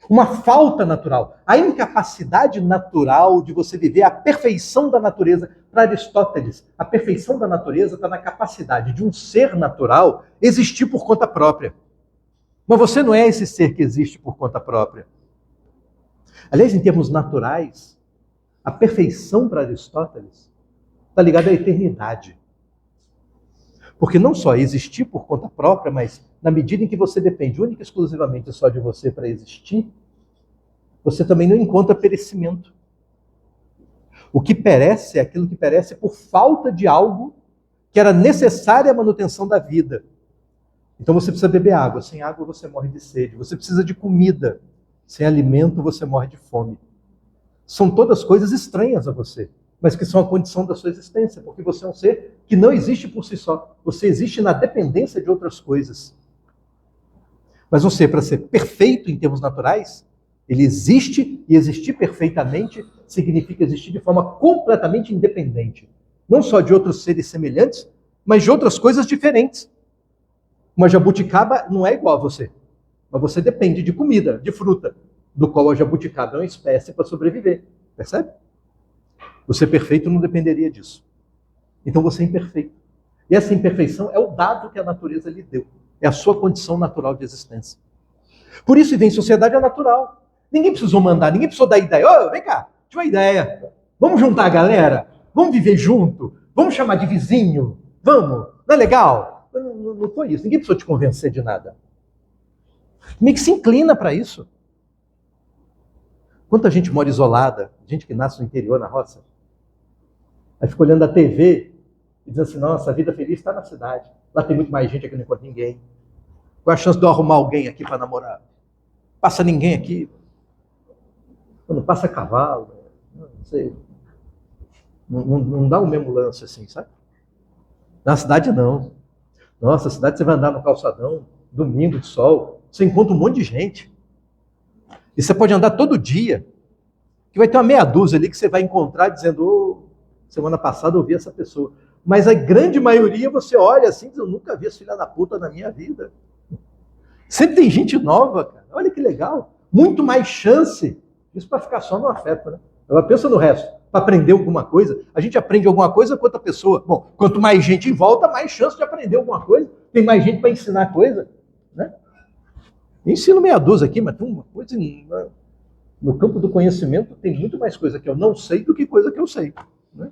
Uma falta natural. A incapacidade natural de você viver a perfeição da natureza. Para Aristóteles, a perfeição da natureza está na capacidade de um ser natural existir por conta própria. Mas você não é esse ser que existe por conta própria. Aliás, em termos naturais, a perfeição para Aristóteles está ligada à eternidade. Porque não só existir por conta própria, mas na medida em que você depende única e exclusivamente só de você para existir, você também não encontra perecimento. O que perece é aquilo que perece por falta de algo que era necessário à manutenção da vida. Então você precisa beber água. Sem água você morre de sede. Você precisa de comida. Sem alimento você morre de fome. São todas coisas estranhas a você, mas que são a condição da sua existência, porque você é um ser que não existe por si só. Você existe na dependência de outras coisas. Mas um ser, para ser perfeito em termos naturais, ele existe, e existir perfeitamente significa existir de forma completamente independente. Não só de outros seres semelhantes, mas de outras coisas diferentes. Uma jabuticaba não é igual a você, mas você depende de comida, de fruta, do qual a jabuticaba é uma espécie para sobreviver. Percebe? Você perfeito não dependeria disso. Então você é imperfeito. E essa imperfeição é o dado que a natureza lhe deu. É a sua condição natural de existência. Por isso, viver em sociedade é natural. Ninguém precisou mandar, ninguém precisou dar ideia. Ô, vem cá, tive uma ideia. Vamos juntar a galera? Vamos viver junto? Vamos chamar de vizinho? Vamos? Não é legal? Não foi isso. Ninguém precisou te convencer de nada. Meio que se inclina para isso. Quanta gente mora isolada, gente que nasce no interior, na roça, aí fica olhando a TV e diz assim, nossa, a vida feliz está na cidade. Lá tem muito mais gente, aqui não encontra ninguém. Qual a chance de eu arrumar alguém aqui para namorar? Passa ninguém aqui. Não passa cavalo. Não sei. Não dá o mesmo lance assim, sabe? Na cidade, não. Nossa, a cidade você vai andar no calçadão, domingo de sol, você encontra um monte de gente. E você pode andar todo dia, que vai ter uma meia dúzia ali que você vai encontrar dizendo, oh, semana passada eu vi essa pessoa. Mas a grande maioria você olha assim e diz, eu nunca vi esse filho da puta na minha vida. Sempre tem gente nova, cara. Olha que legal. Muito mais chance. Isso para ficar só no afeto, né? Agora pensa no resto. Para aprender alguma coisa, a gente aprende alguma coisa com outra pessoa. Bom, quanto mais gente em volta, mais chance de aprender alguma coisa. Tem mais gente para ensinar coisa, né? Ensino meia dúzia aqui, mas tem uma coisa no campo do conhecimento tem muito mais coisa que eu não sei do que coisa que eu sei, né?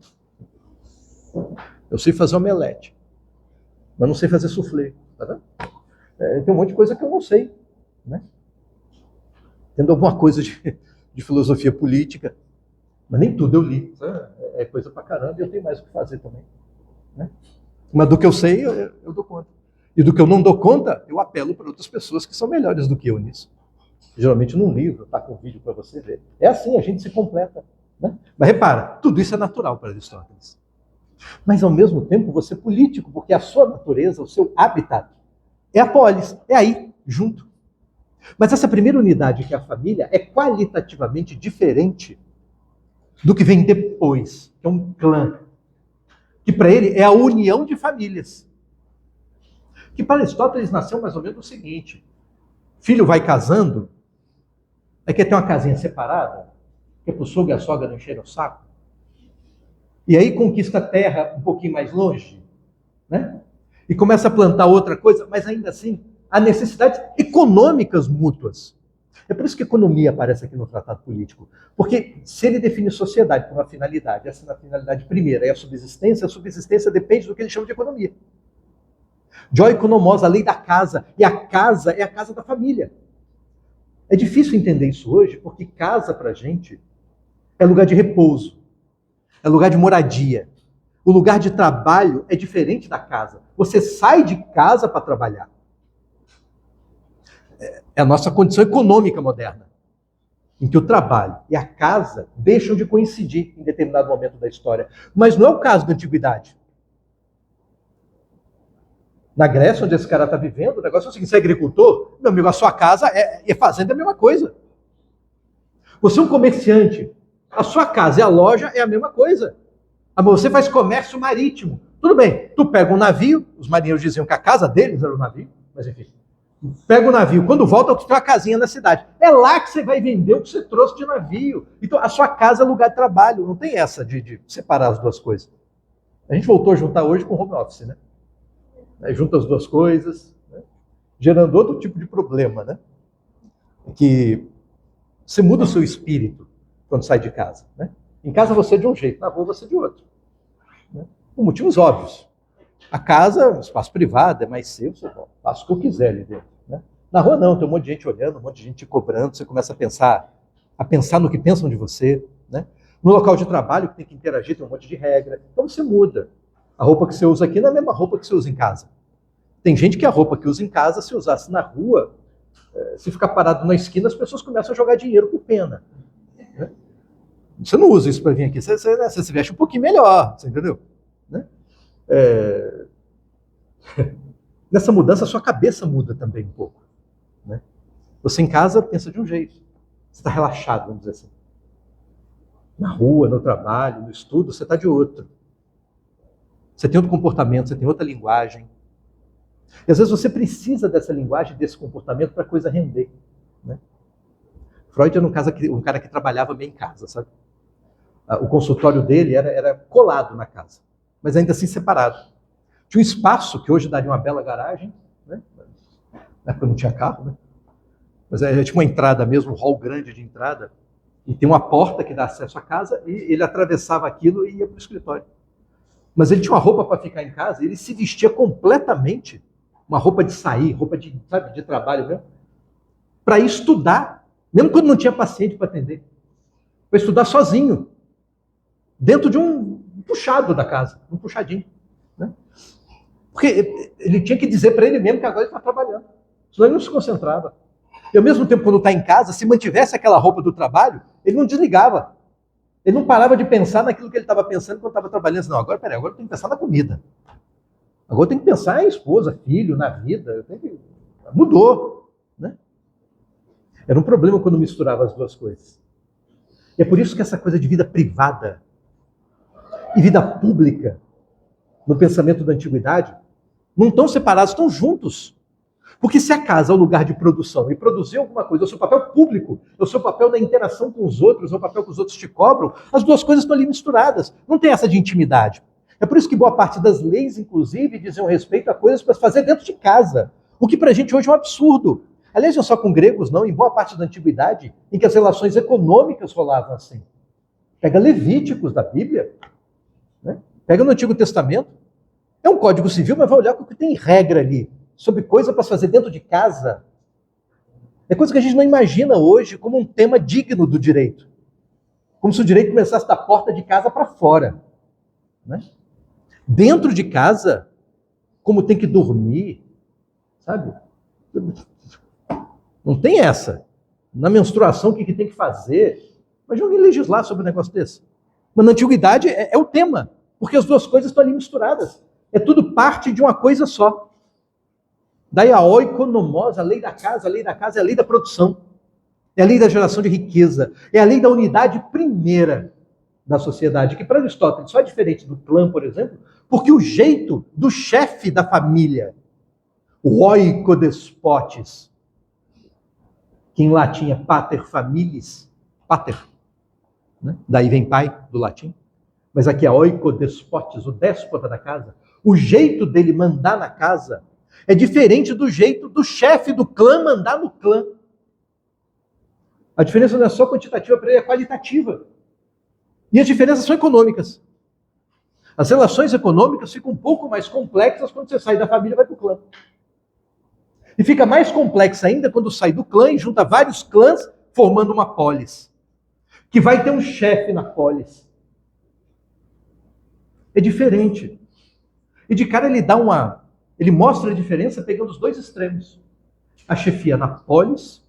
Eu sei fazer omelete, mas não sei fazer soufflé, tá vendo? Tem um monte de coisa que eu não sei, né? Tendo alguma coisa de filosofia política, mas nem tudo eu li. É coisa pra caramba e eu tenho mais o que fazer também, né? Mas do que eu sei, eu dou conta. E do que eu não dou conta, eu apelo para outras pessoas que são melhores do que eu nisso. Geralmente num livro, tá com um vídeo para você ver. É assim, a gente se completa, né? Mas repara, tudo isso é natural para Aristóteles. Mas ao mesmo tempo você é político, porque a sua natureza, o seu habitat, é a polis, é aí, junto. Mas essa primeira unidade, que é a família, é qualitativamente diferente do que vem depois, que é um clã, que para ele é a união de famílias. Que para Aristóteles nasceu mais ou menos o seguinte, filho vai casando, aí quer ter uma casinha separada, que é para o sogro e a sogra não encherem o saco, e aí conquista a terra um pouquinho mais longe, né? E começa a plantar outra coisa, mas ainda assim, há necessidades econômicas mútuas. É por isso que economia aparece aqui no Tratado Político. Porque se ele define sociedade por uma finalidade, essa é a finalidade primeira, é a subsistência depende do que ele chama de economia. Oikonomos, a lei da casa, e a casa é a casa da família. É difícil entender isso hoje, porque casa pra gente é lugar de repouso, é lugar de moradia. O lugar de trabalho é diferente da casa. Você sai de casa para trabalhar. É a nossa condição econômica moderna, em que o trabalho e a casa deixam de coincidir em determinado momento da história. Mas não é o caso da antiguidade. Na Grécia, onde esse cara está vivendo, o negócio é o seguinte, você é agricultor, meu amigo, a sua casa e a fazenda é a mesma coisa. Você é um comerciante, a sua casa e a loja é a mesma coisa. Você faz comércio marítimo. Tudo bem, tu pega um navio, os marinheiros diziam que a casa deles era o navio, mas enfim. Pega o navio, quando volta, tu tem uma casinha na cidade. É lá que você vai vender o que você trouxe de navio. Então, a sua casa é lugar de trabalho, não tem essa de separar as duas coisas. A gente voltou a juntar hoje com home office, né? Aí junta as duas coisas, né? Gerando outro tipo de problema, né? Que você muda o seu espírito quando sai de casa, né? Em casa você é de um jeito, na rua você é de outro, né? Por motivos óbvios. A casa, um espaço privado, é mais seu, você faz o que eu quiser ali dentro, né? Na rua não, tem um monte de gente olhando, um monte de gente te cobrando, você começa a pensar no que pensam de você, né? No local de trabalho, que tem que interagir, tem um monte de regra. Então você muda. A roupa que você usa aqui não é a mesma roupa que você usa em casa. Tem gente que a roupa que usa em casa, se usasse na rua, se ficar parado na esquina, as pessoas começam a jogar dinheiro por pena, né? Você não usa isso para vir aqui, você se veste um pouquinho melhor, você entendeu? Né? Nessa mudança, a sua cabeça muda também um pouco, né? Você em casa pensa de um jeito, você está relaxado, vamos dizer assim. Na rua, no trabalho, no estudo, você está de outro. Você tem outro comportamento, você tem outra linguagem. E às vezes você precisa dessa linguagem, desse comportamento para a coisa render, né? Freud era um cara que trabalhava bem em casa, sabe? O consultório dele era colado na casa, mas ainda assim separado. Tinha um espaço que hoje daria uma bela garagem, né? Na época não tinha carro, né? Mas é tipo uma entrada mesmo, um hall grande de entrada, e tem uma porta que dá acesso à casa, e ele atravessava aquilo e ia para o escritório. Mas ele tinha uma roupa para ficar em casa, e ele se vestia completamente, uma roupa de sair, roupa de, sabe, de trabalho mesmo, para ir estudar, mesmo quando não tinha paciente para atender, para estudar sozinho, dentro de um puxado da casa, um puxadinho. Né? Porque ele tinha que dizer para ele mesmo que agora ele está trabalhando, senão ele não se concentrava. E ao mesmo tempo, quando está em casa, se mantivesse aquela roupa do trabalho, ele não desligava. Ele não parava de pensar naquilo que ele estava pensando quando estava trabalhando. Não, agora eu tenho que pensar na comida. Agora eu tenho que pensar em esposa, filho, na vida. Mudou. Né? Era um problema quando misturava as duas coisas. E é por isso que essa coisa de vida privada e vida pública, no pensamento da antiguidade, não estão separados, estão juntos. Porque se a casa é o lugar de produção e produzir alguma coisa, é o seu papel público, é o seu papel na interação com os outros, é o papel que os outros te cobram, as duas coisas estão ali misturadas. Não tem essa de intimidade. É por isso que boa parte das leis, inclusive, diziam respeito a coisas para fazer dentro de casa. O que para a gente hoje é um absurdo. Aliás, não só com gregos, não, em boa parte da antiguidade, em que as relações econômicas rolavam assim. Pega Levíticos da Bíblia, né? Pega no Antigo Testamento. É um código civil, mas vai olhar o que tem regra ali, sobre coisa para fazer dentro de casa. É coisa que a gente não imagina hoje como um tema digno do direito. Como se o direito começasse da porta de casa para fora. Né? Dentro de casa, como tem que dormir, sabe? Não tem essa. Na menstruação, o que tem que fazer? Imagina alguém legislar sobre um negócio desse. Mas na antiguidade é o tema, porque as duas coisas estão ali misturadas. É tudo parte de uma coisa só. Daí a oikonomos, a lei da casa é a lei da produção. É a lei da geração de riqueza. É a lei da unidade primeira da sociedade, que para Aristóteles só é diferente do clã, por exemplo, porque o jeito do chefe da família, o oikodespotes, que em latim é pater familis, pater, né? Daí vem pai, do latim, mas aqui é oikodespotes, o déspota da casa, o jeito dele mandar na casa é diferente do jeito do chefe do clã mandar no clã. A diferença não é só quantitativa para ele, é qualitativa. E as diferenças são econômicas. As relações econômicas ficam um pouco mais complexas quando você sai da família e vai para o clã. E fica mais complexa ainda quando sai do clã e junta vários clãs formando uma polis. Que vai ter um chefe na polis. É diferente. E de cara ele mostra a diferença pegando os dois extremos. A chefia na polis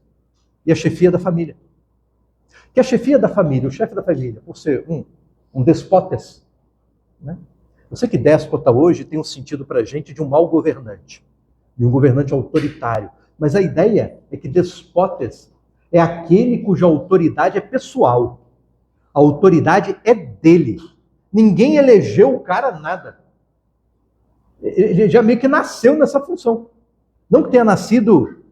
e a chefia da família. Que a chefia da família, o chefe da família, por ser um despotes, né? Eu sei que déspota hoje tem um sentido para a gente de um mau governante, de um governante autoritário. Mas a ideia é que despotes é aquele cuja autoridade é pessoal. A autoridade é dele. Ninguém elegeu o cara nada. Ele já meio que nasceu nessa função. Não que tenha nascido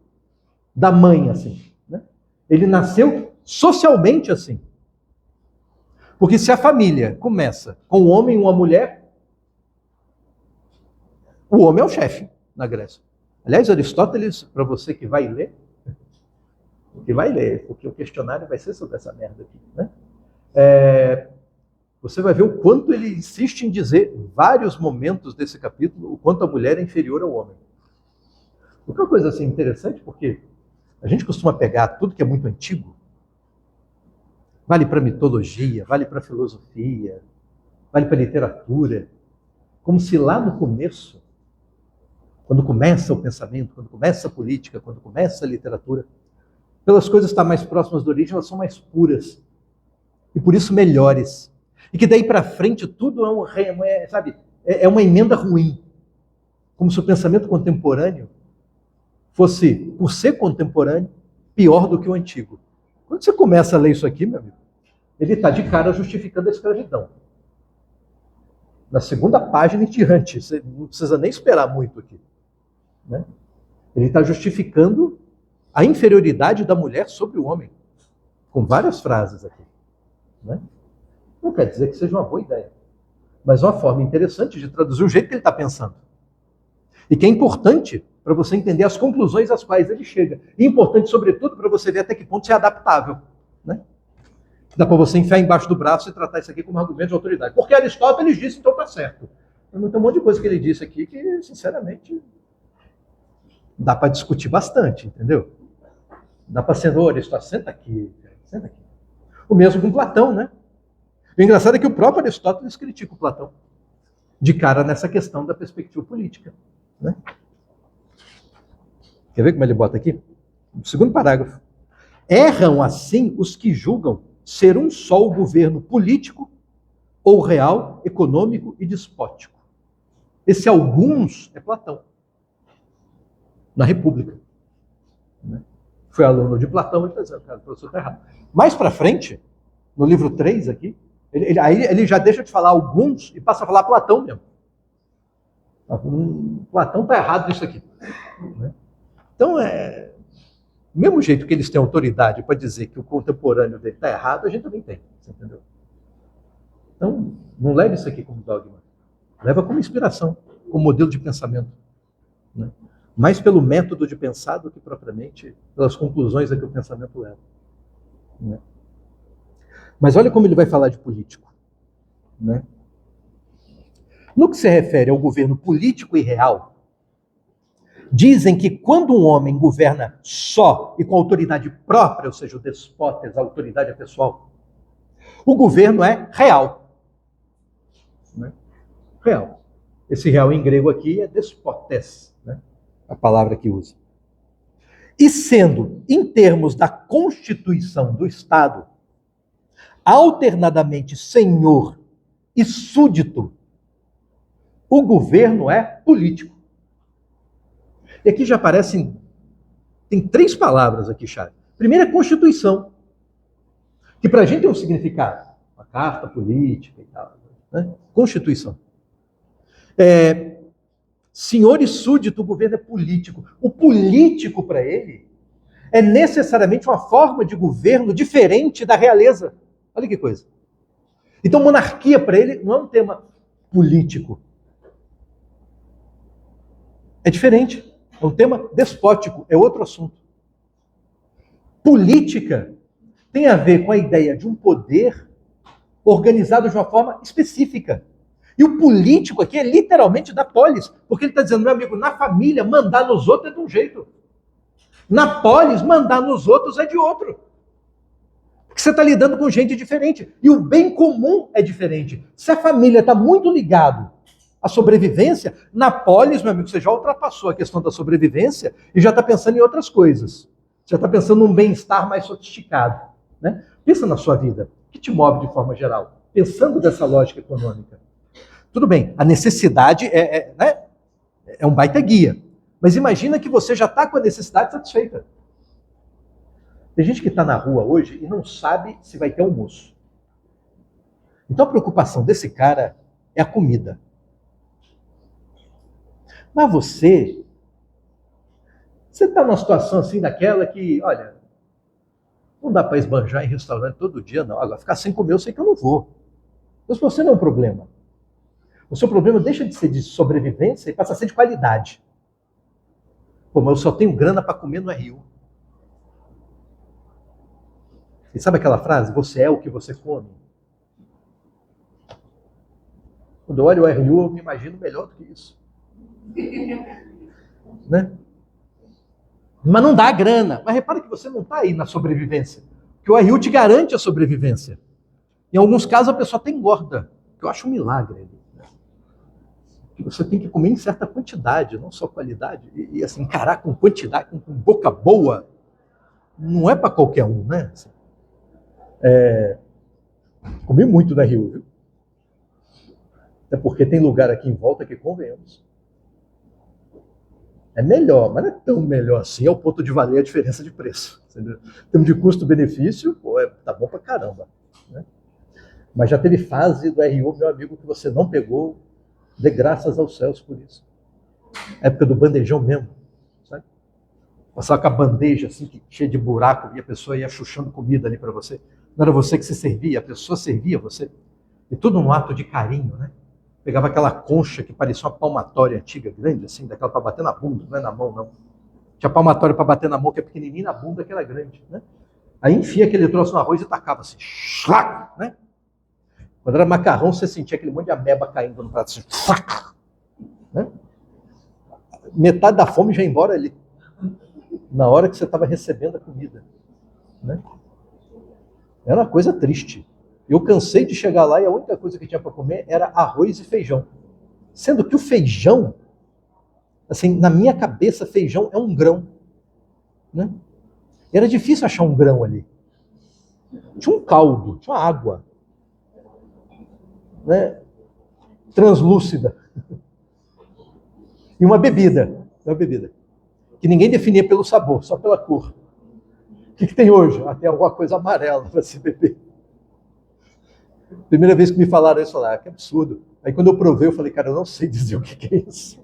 da mãe assim. Né? Ele nasceu socialmente assim. Porque se a família começa com um homem e uma mulher, o homem é o chefe na Grécia. Aliás, Aristóteles, para você que vai ler, porque o questionário vai ser sobre essa merda aqui, né? Você vai ver o quanto ele insiste em dizer, vários momentos desse capítulo, o quanto a mulher é inferior ao homem. O que é uma coisa assim interessante, porque a gente costuma pegar tudo que é muito antigo, vale para mitologia, vale para filosofia, vale para literatura, como se lá no começo, quando começa o pensamento, quando começa a política, quando começa a literatura, pelas coisas estar mais próximas da origem, elas são mais puras. E por isso melhores. E que daí para frente tudo é uma emenda ruim. Como se o pensamento contemporâneo fosse, por ser contemporâneo, pior do que o antigo. Quando você começa a ler isso aqui, meu amigo, ele está de cara justificando a escravidão. Na segunda página em diante, você não precisa nem esperar muito aqui. Né? Ele está justificando a inferioridade da mulher sobre o homem. Com várias frases aqui. Né? Não quer dizer que seja uma boa ideia. Mas é uma forma interessante de traduzir o jeito que ele está pensando. E que é importante para você entender as conclusões às quais ele chega. E importante, sobretudo, para você ver até que ponto isso é adaptável. Né? Dá para você enfiar embaixo do braço e tratar isso aqui como argumento de autoridade. Porque Aristóteles disse, então está certo. Tem um monte de coisa que ele disse aqui que, sinceramente, dá para discutir bastante, entendeu? Dá para ser, Aristóteles, senta aqui, senta aqui. O mesmo com Platão, né? O engraçado é que o próprio Aristóteles critica o Platão, de cara nessa questão da perspectiva política. Né? Quer ver como ele bota aqui? O segundo parágrafo. Erram, assim, os que julgam ser um só o governo político ou real, econômico e despótico. Esse alguns é Platão, na República. Foi aluno de Platão e está dizendo, cara, o professor está errado. Mais para frente, no livro 3 aqui, ele já deixa de falar alguns e passa a falar Platão mesmo. Platão está errado nisso aqui. Então, do mesmo jeito que eles têm autoridade para dizer que o contemporâneo dele está errado, a gente também tem. Você entendeu? Então, não leve isso aqui como dogma. Leva como inspiração, como modelo de pensamento. Né? Mais pelo método de pensar do que propriamente pelas conclusões a que o pensamento leva. Né? Mas olha como ele vai falar de político. Né? No que se refere ao governo político e real, dizem que quando um homem governa só e com autoridade própria, ou seja, o despota, a autoridade é pessoal, o governo é real. Né? Real. Esse real em grego aqui é despotes, né? A palavra que usa. E sendo, em termos da constituição do Estado, alternadamente senhor e súdito, o governo é político. E aqui já aparecem, tem 3 palavras aqui, chave. Primeiro é Constituição, que para a gente tem um significado, uma carta política e tal. Né? Constituição. Senhor e súdito, o governo é político. O político, para ele, é necessariamente uma forma de governo diferente da realeza. Olha que coisa. Então, monarquia, para ele, não é um tema político. É diferente. É um tema despótico, é outro assunto. Política tem a ver com a ideia de um poder organizado de uma forma específica. E o político aqui é literalmente da polis, porque ele está dizendo, meu amigo, na família, mandar nos outros é de um jeito. Na polis, mandar nos outros é de outro. Porque você está lidando com gente diferente. E o bem comum é diferente. Se a família está muito ligada à sobrevivência, na polis, meu amigo, você já ultrapassou a questão da sobrevivência e já está pensando em outras coisas. Já está pensando num bem-estar mais sofisticado. Né? Pensa na sua vida. O que te move de forma geral? Pensando dessa lógica econômica. Tudo bem, a necessidade né? É um baita guia. Mas imagina que você já está com a necessidade satisfeita. Tem gente que está na rua hoje e não sabe se vai ter almoço. Então a preocupação desse cara é a comida. Mas você está numa situação assim daquela que, olha, não dá para esbanjar em restaurante todo dia, não. Agora, ficar sem comer eu sei que eu não vou. Mas para você não é um problema. O seu problema deixa de ser de sobrevivência e passa a ser de qualidade. Pô, mas eu só tenho grana para comer no RU. E sabe aquela frase? Você é o que você come. Quando eu olho o RU, eu me imagino melhor do que isso. Né? Mas não dá grana. Mas repara que você não está aí na sobrevivência. Porque o RU te garante a sobrevivência. Em alguns casos a pessoa até engorda. Que eu acho um milagre. Que você tem que comer em certa quantidade, não só qualidade. E assim, encarar com quantidade, com boca boa, não é para qualquer um, né? Comi muito na Rio, viu? Até porque tem lugar aqui em volta que convenhamos. É melhor, mas não é tão melhor assim ao ponto de valer a diferença de preço. Entendeu? Em termos de custo-benefício, tá bom pra caramba. Né? Mas já teve fase do RU, meu amigo, que você não pegou, dê graças aos céus por isso. Época do bandejão mesmo. Sabe? Passava com a bandeja assim, cheia de buraco, e a pessoa ia chuchando comida ali para você. Não era você que se servia, a pessoa servia você. E tudo um ato de carinho, né? Pegava aquela concha que parecia uma palmatória antiga, grande, assim, daquela para bater na bunda, não é na mão, não. Tinha palmatória para bater na mão, que é pequenininha, na bunda, que era grande, né? Aí enfia aquele troço no arroz e tacava assim, xlac, né? Quando era macarrão, você sentia aquele monte de ameba caindo no prato, assim, xlac, né? Metade da fome já ia embora ali, na hora que você estava recebendo a comida, né? Era uma coisa triste. Eu cansei de chegar lá e a única coisa que tinha para comer era arroz e feijão. Sendo que o feijão, assim, na minha cabeça, feijão é um grão, né? Era difícil achar um grão ali. Tinha um caldo, tinha uma água, né? Translúcida. E uma bebida, que ninguém definia pelo sabor, só pela cor. O que tem hoje? Até alguma coisa amarela para se beber. Primeira vez que me falaram isso, eu falei, que absurdo. Aí quando eu provei, eu falei, cara, eu não sei dizer o que é isso.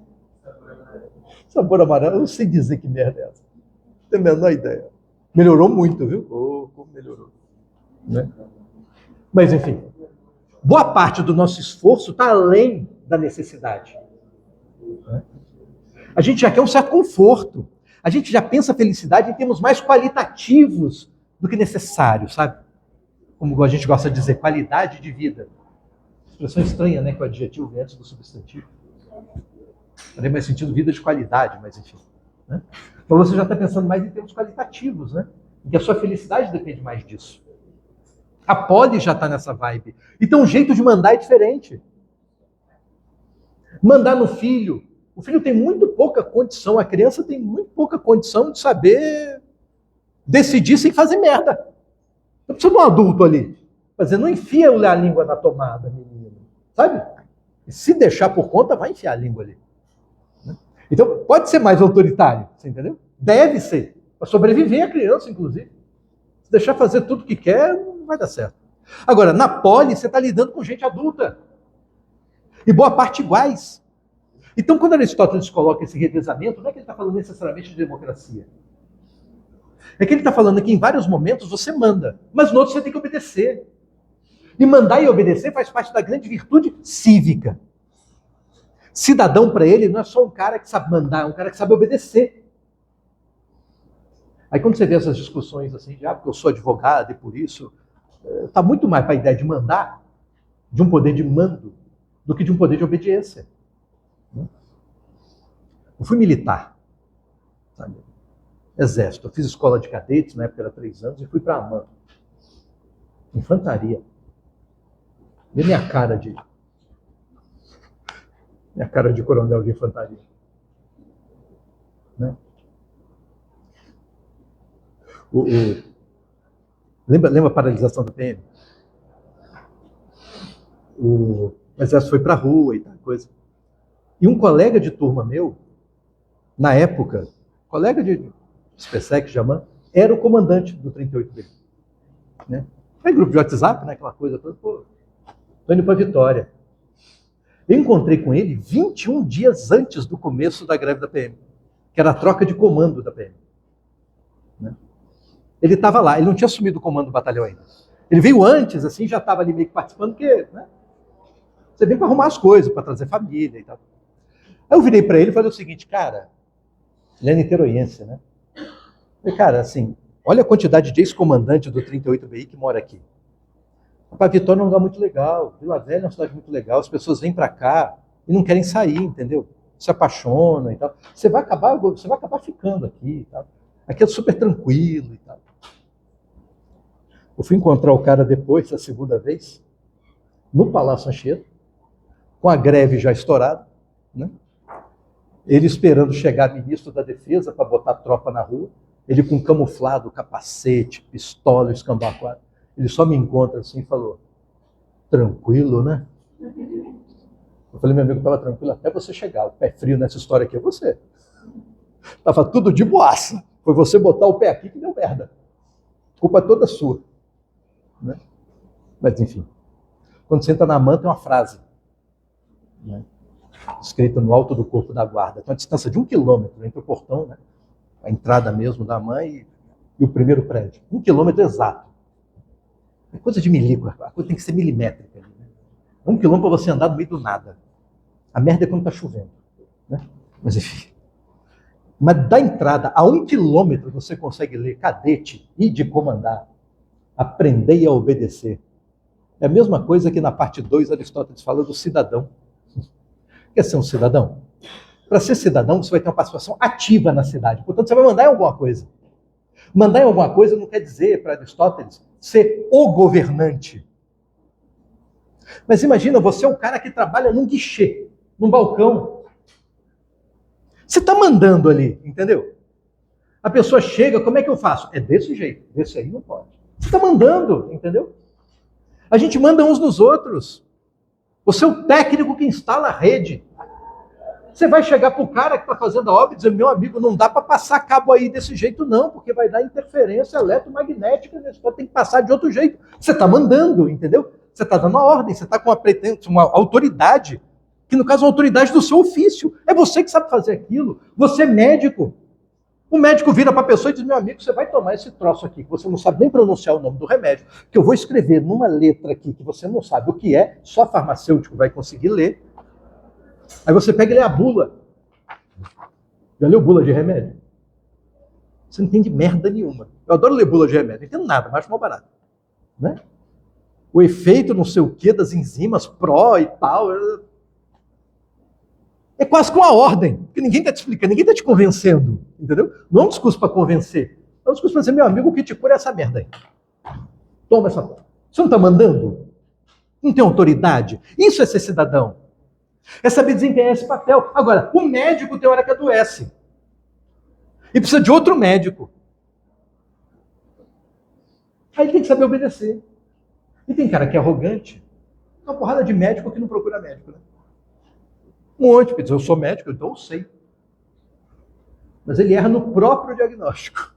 Sabor amarelo, eu não sei dizer que merda é essa. Não tenho a menor ideia. Melhorou muito, viu? Como melhorou. Né? Mas, enfim, boa parte do nosso esforço está além da necessidade. Né? A gente já quer um certo conforto. A gente já pensa a felicidade em termos mais qualitativos do que necessários, sabe? Como a gente gosta de dizer, qualidade de vida. Expressão estranha, né? Que o adjetivo vem antes do substantivo. Faria mais sentido vida de qualidade, mas enfim. Né? Então você já está pensando mais em termos qualitativos, né? Em que a sua felicidade depende mais disso. A Poli já está nessa vibe. Então o jeito de mandar é diferente. Mandar no filho. O filho tem muito pouca condição, a criança tem muito pouca condição de saber decidir sem fazer merda. Não precisa de um adulto ali. Mas não enfia a língua na tomada, menino. Sabe? E se deixar por conta, vai enfiar a língua ali. Então, pode ser mais autoritário, você entendeu? Deve ser. Para sobreviver a criança, inclusive. Se deixar fazer tudo que quer, não vai dar certo. Agora, na Poli, você está lidando com gente adulta. E boa parte iguais. Então, quando Aristóteles coloca esse revezamento, não é que ele está falando necessariamente de democracia. É que ele está falando que em vários momentos você manda, mas no outro você tem que obedecer. E mandar e obedecer faz parte da grande virtude cívica. Cidadão, para ele, não é só um cara que sabe mandar, é um cara que sabe obedecer. Aí quando você vê essas discussões assim, porque eu sou advogado e por isso, está muito mais para a ideia de mandar, de um poder de mando, do que de um poder de obediência. Eu fui militar, sabe? Exército. Eu fiz escola de cadetes, na época era 3 anos, e fui para a AMAN. Infantaria. E minha cara de coronel de infantaria. Né? Lembra a paralisação da PM? O exército foi para a rua e tal, coisa. E um colega de turma meu, na época, colega de SpaceX, Jaman, era o comandante do 38B. Né? Aí grupo de WhatsApp, né, aquela coisa toda, pô, tô indo para Vitória. Eu encontrei com ele 21 dias antes do começo da greve da PM, que era a troca de comando da PM. Né? Ele estava lá, ele não tinha assumido o comando do batalhão ainda. Ele veio antes, assim, já estava ali meio que participando, porque né, você vem para arrumar as coisas, para trazer família e tal. Aí eu virei para ele e falei o seguinte, cara, ele é niteroiense, né? Eu falei, cara, assim, olha a quantidade de ex-comandante do 38BI que mora aqui. Para Vitória é um lugar muito legal, Vila Velha é uma cidade muito legal, as pessoas vêm para cá e não querem sair, entendeu? Se apaixonam e tal. Você vai acabar ficando aqui e tal. Aqui é super tranquilo e tal. Eu fui encontrar o cara depois, a segunda vez, no Palácio Anchieta, com a greve já estourada, né? Ele esperando chegar ministro da Defesa para botar tropa na rua, ele com camuflado, capacete, pistola, escambaquado. Ele só me encontra assim e falou, tranquilo, né? Eu falei, meu amigo, estava tranquilo até você chegar. O pé frio nessa história aqui é você. Estava tudo de boaça. Foi você botar o pé aqui que deu merda. Culpa toda sua. Né? Mas, enfim. Quando você entra na AMAN, tem uma frase. Né? Escrita no alto do corpo da guarda. Tem uma distância de 1 quilômetro entre o portão, né? A entrada mesmo da AMAN e o primeiro prédio. 1 quilômetro exato. É coisa de milímetro. A coisa tem que ser milimétrica. Né? 1 quilômetro para você andar no meio do nada. A merda é quando está chovendo, né? Mas enfim. Mas da entrada a 1 quilômetro você consegue ler cadete e de comandar, aprender a obedecer. É a mesma coisa que na parte 2 Aristóteles fala do cidadão. Quer ser um cidadão? Para ser cidadão, você vai ter uma participação ativa na cidade. Portanto, você vai mandar em alguma coisa. Mandar em alguma coisa não quer dizer, para Aristóteles, ser o governante. Mas imagina, você é um cara que trabalha num guichê, num balcão. Você está mandando ali, entendeu? A pessoa chega, como é que eu faço? É desse jeito, desse aí não pode. Você está mandando, entendeu? A gente manda uns nos outros. Você é o técnico que instala a rede. Você vai chegar para o cara que está fazendo a obra e dizer, meu amigo, não dá para passar cabo aí desse jeito não, porque vai dar interferência eletromagnética, tem que passar de outro jeito. Você está mandando, entendeu? Você está dando a ordem, você está com uma autoridade, que no caso é a autoridade do seu ofício. É você que sabe fazer aquilo. Você é médico. O médico vira para a pessoa e diz, meu amigo, você vai tomar esse troço aqui, que você não sabe nem pronunciar o nome do remédio, que eu vou escrever numa letra aqui que você não sabe o que é, só farmacêutico vai conseguir ler. Aí você pega e lê a bula. Já leu bula de remédio? Você não entende merda nenhuma. Eu adoro ler bula de remédio, não entendo nada, mas acho mal barato. Né? O efeito não sei o que das enzimas pró e tal. É quase com a ordem, porque ninguém está te explicando, ninguém está te convencendo, entendeu? Não é um discurso para convencer, é um discurso para dizer, meu amigo, o que te cura é essa merda aí. Toma essa porra. Você não está mandando? Não tem autoridade? Isso é ser cidadão. É saber desempenhar esse papel. Agora, o médico tem hora que adoece. E precisa de outro médico. Aí tem que saber obedecer. E tem cara que é arrogante. Uma porrada de médico que não procura médico, né? Um monte, quer dizer, eu sou médico, então eu sei. Mas ele erra no próprio diagnóstico.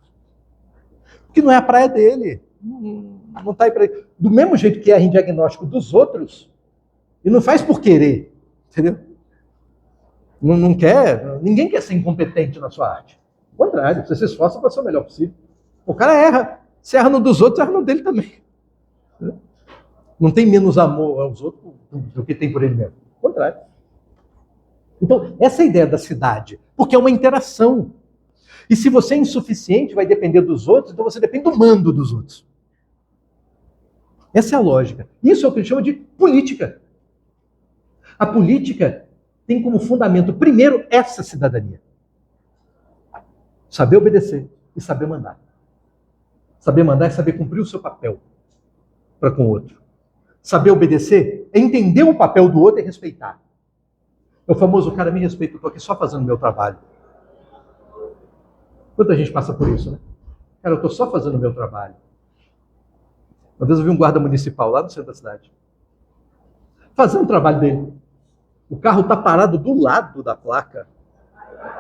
Porque não é a praia dele. Não tá aí pra... Do mesmo jeito que erra em diagnóstico dos outros, e não faz por querer, entendeu? Não quer, ninguém quer ser incompetente na sua arte. Ao contrário, você se esforça para ser o melhor possível. O cara erra. Se erra no dos outros, erra no dele também. Não tem menos amor aos outros do que tem por ele mesmo. Ao contrário. Então, essa é a ideia da cidade, porque é uma interação. E se você é insuficiente, vai depender dos outros, então você depende do mando dos outros. Essa é a lógica. Isso é o que a gente chama de política. A política tem como fundamento, primeiro, essa cidadania. Saber obedecer e saber mandar. Saber mandar é saber cumprir o seu papel para com o outro. Saber obedecer é entender o papel do outro e respeitar. É o famoso cara, me respeita, eu estou aqui só fazendo o meu trabalho. Quanta gente passa por isso, né? Cara, eu estou só fazendo o meu trabalho. Uma vez eu vi um guarda municipal lá no centro da cidade, fazendo o trabalho dele. O carro está parado do lado da placa.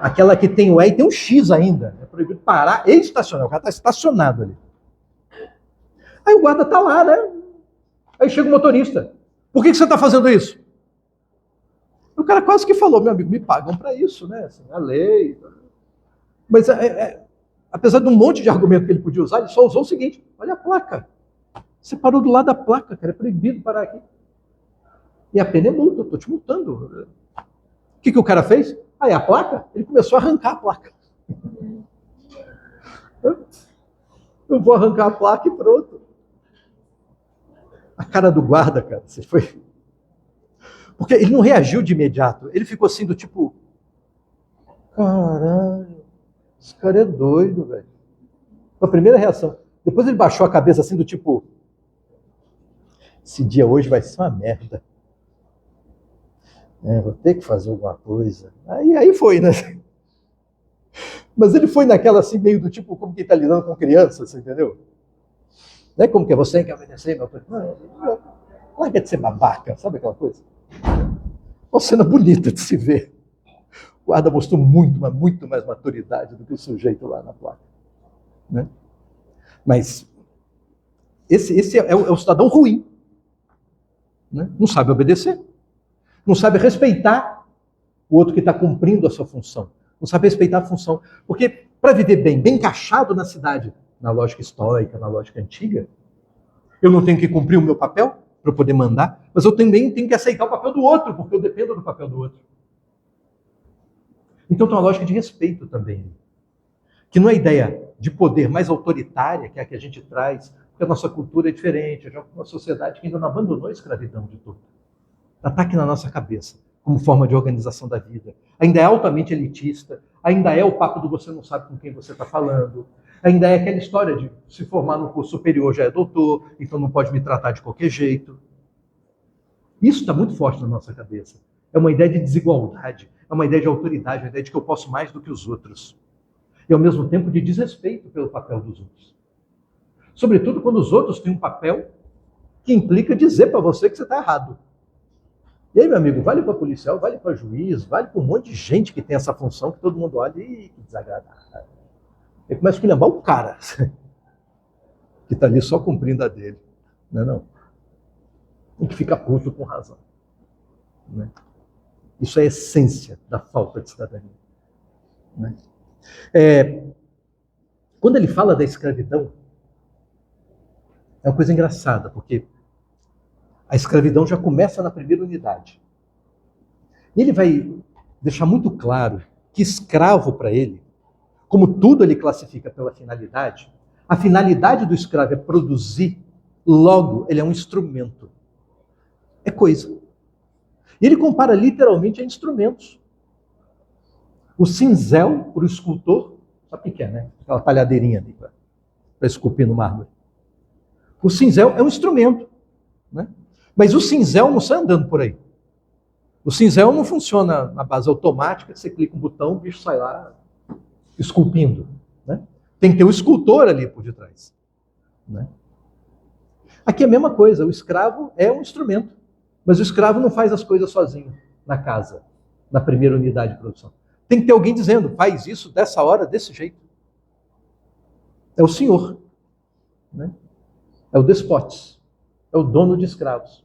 Aquela que tem o E e tem um X ainda. É proibido parar e estacionar. O cara está estacionado ali. Aí o guarda está lá, né? Aí chega o motorista. Por que você está fazendo isso? O cara quase que falou, meu amigo, me pagam para isso, né? Assim, a lei. Mas, apesar de um monte de argumento que ele podia usar, ele só usou o seguinte, olha a placa. Você parou do lado da placa, cara, é proibido parar aqui. E a pena é multa, eu estou te multando. O que o cara fez? Aí a placa, ele começou a arrancar a placa. Eu vou arrancar a placa e pronto. A cara do guarda, cara, você foi... Porque ele não reagiu de imediato. Ele ficou assim do tipo... Caralho, esse cara é doido, velho. Foi a primeira reação. Depois ele baixou a cabeça assim do tipo... Esse dia hoje vai ser uma merda. Vou ter que fazer alguma coisa. Aí foi, né? Mas ele foi naquela assim, meio do tipo, como que está lidando com crianças, entendeu? Não é como que é você que obedecer, meu pai. Larga de ser babaca, sabe aquela coisa? Uma cena bonita de se ver. O guarda mostrou muito mais maturidade do que o sujeito lá na placa. Né? Mas esse é o cidadão ruim. Né? Não sabe obedecer. Não sabe respeitar o outro que está cumprindo a sua função. Não sabe respeitar a função. Porque para viver bem encaixado na cidade, na lógica estoica, na lógica antiga, eu não tenho que cumprir o meu papel? para eu poder mandar, mas eu também tenho que aceitar o papel do outro, porque eu dependo do papel do outro. Então tem uma lógica de respeito também, que não é a ideia de poder mais autoritária, que é a que a gente traz, porque a nossa cultura é diferente, é uma sociedade que ainda não abandonou a escravidão de todo. Ela está aqui na nossa cabeça, como forma de organização da vida. Ainda é altamente elitista, ainda é o papo do você não sabe com quem você está falando, ainda é aquela história de se formar no curso superior já é doutor, então não pode me tratar de qualquer jeito. Isso está muito forte na nossa cabeça. É uma ideia de desigualdade, é uma ideia de autoridade, uma ideia de que eu posso mais do que os outros. E ao mesmo tempo de desrespeito pelo papel dos outros. Sobretudo quando os outros têm um papel que implica dizer para você que você está errado. E aí, meu amigo, vale para policial, vale para juiz, vale para um monte de gente que tem essa função, que todo mundo olha e que desagradável. Aí começa a esculhambar o cara, que está ali só cumprindo a dele. Não é não? Tem que ficar puto com razão. Né? Isso é a essência da falta de cidadania. Né? Quando ele fala da escravidão, é uma coisa engraçada, porque a escravidão já começa na primeira unidade. E ele vai deixar muito claro que escravo para ele, como tudo ele classifica pela finalidade, a finalidade do escravo é produzir, logo ele é um instrumento. É coisa. E ele compara literalmente a instrumentos. O cinzel para o escultor, sabe o que é, né? Aquela talhadeirinha ali para esculpir no mármore. O cinzel é um instrumento, né? Mas o cinzel não sai andando por aí. O cinzel não funciona na base automática, você clica um botão, o bicho sai lá esculpindo. Né? Tem que ter o escultor ali por detrás. Né? Aqui é a mesma coisa, o escravo é um instrumento, mas o escravo não faz as coisas sozinho na casa, na primeira unidade de produção. Tem que ter alguém dizendo, faz isso dessa hora, desse jeito. É o senhor. Né? É o despotes. É o dono de escravos.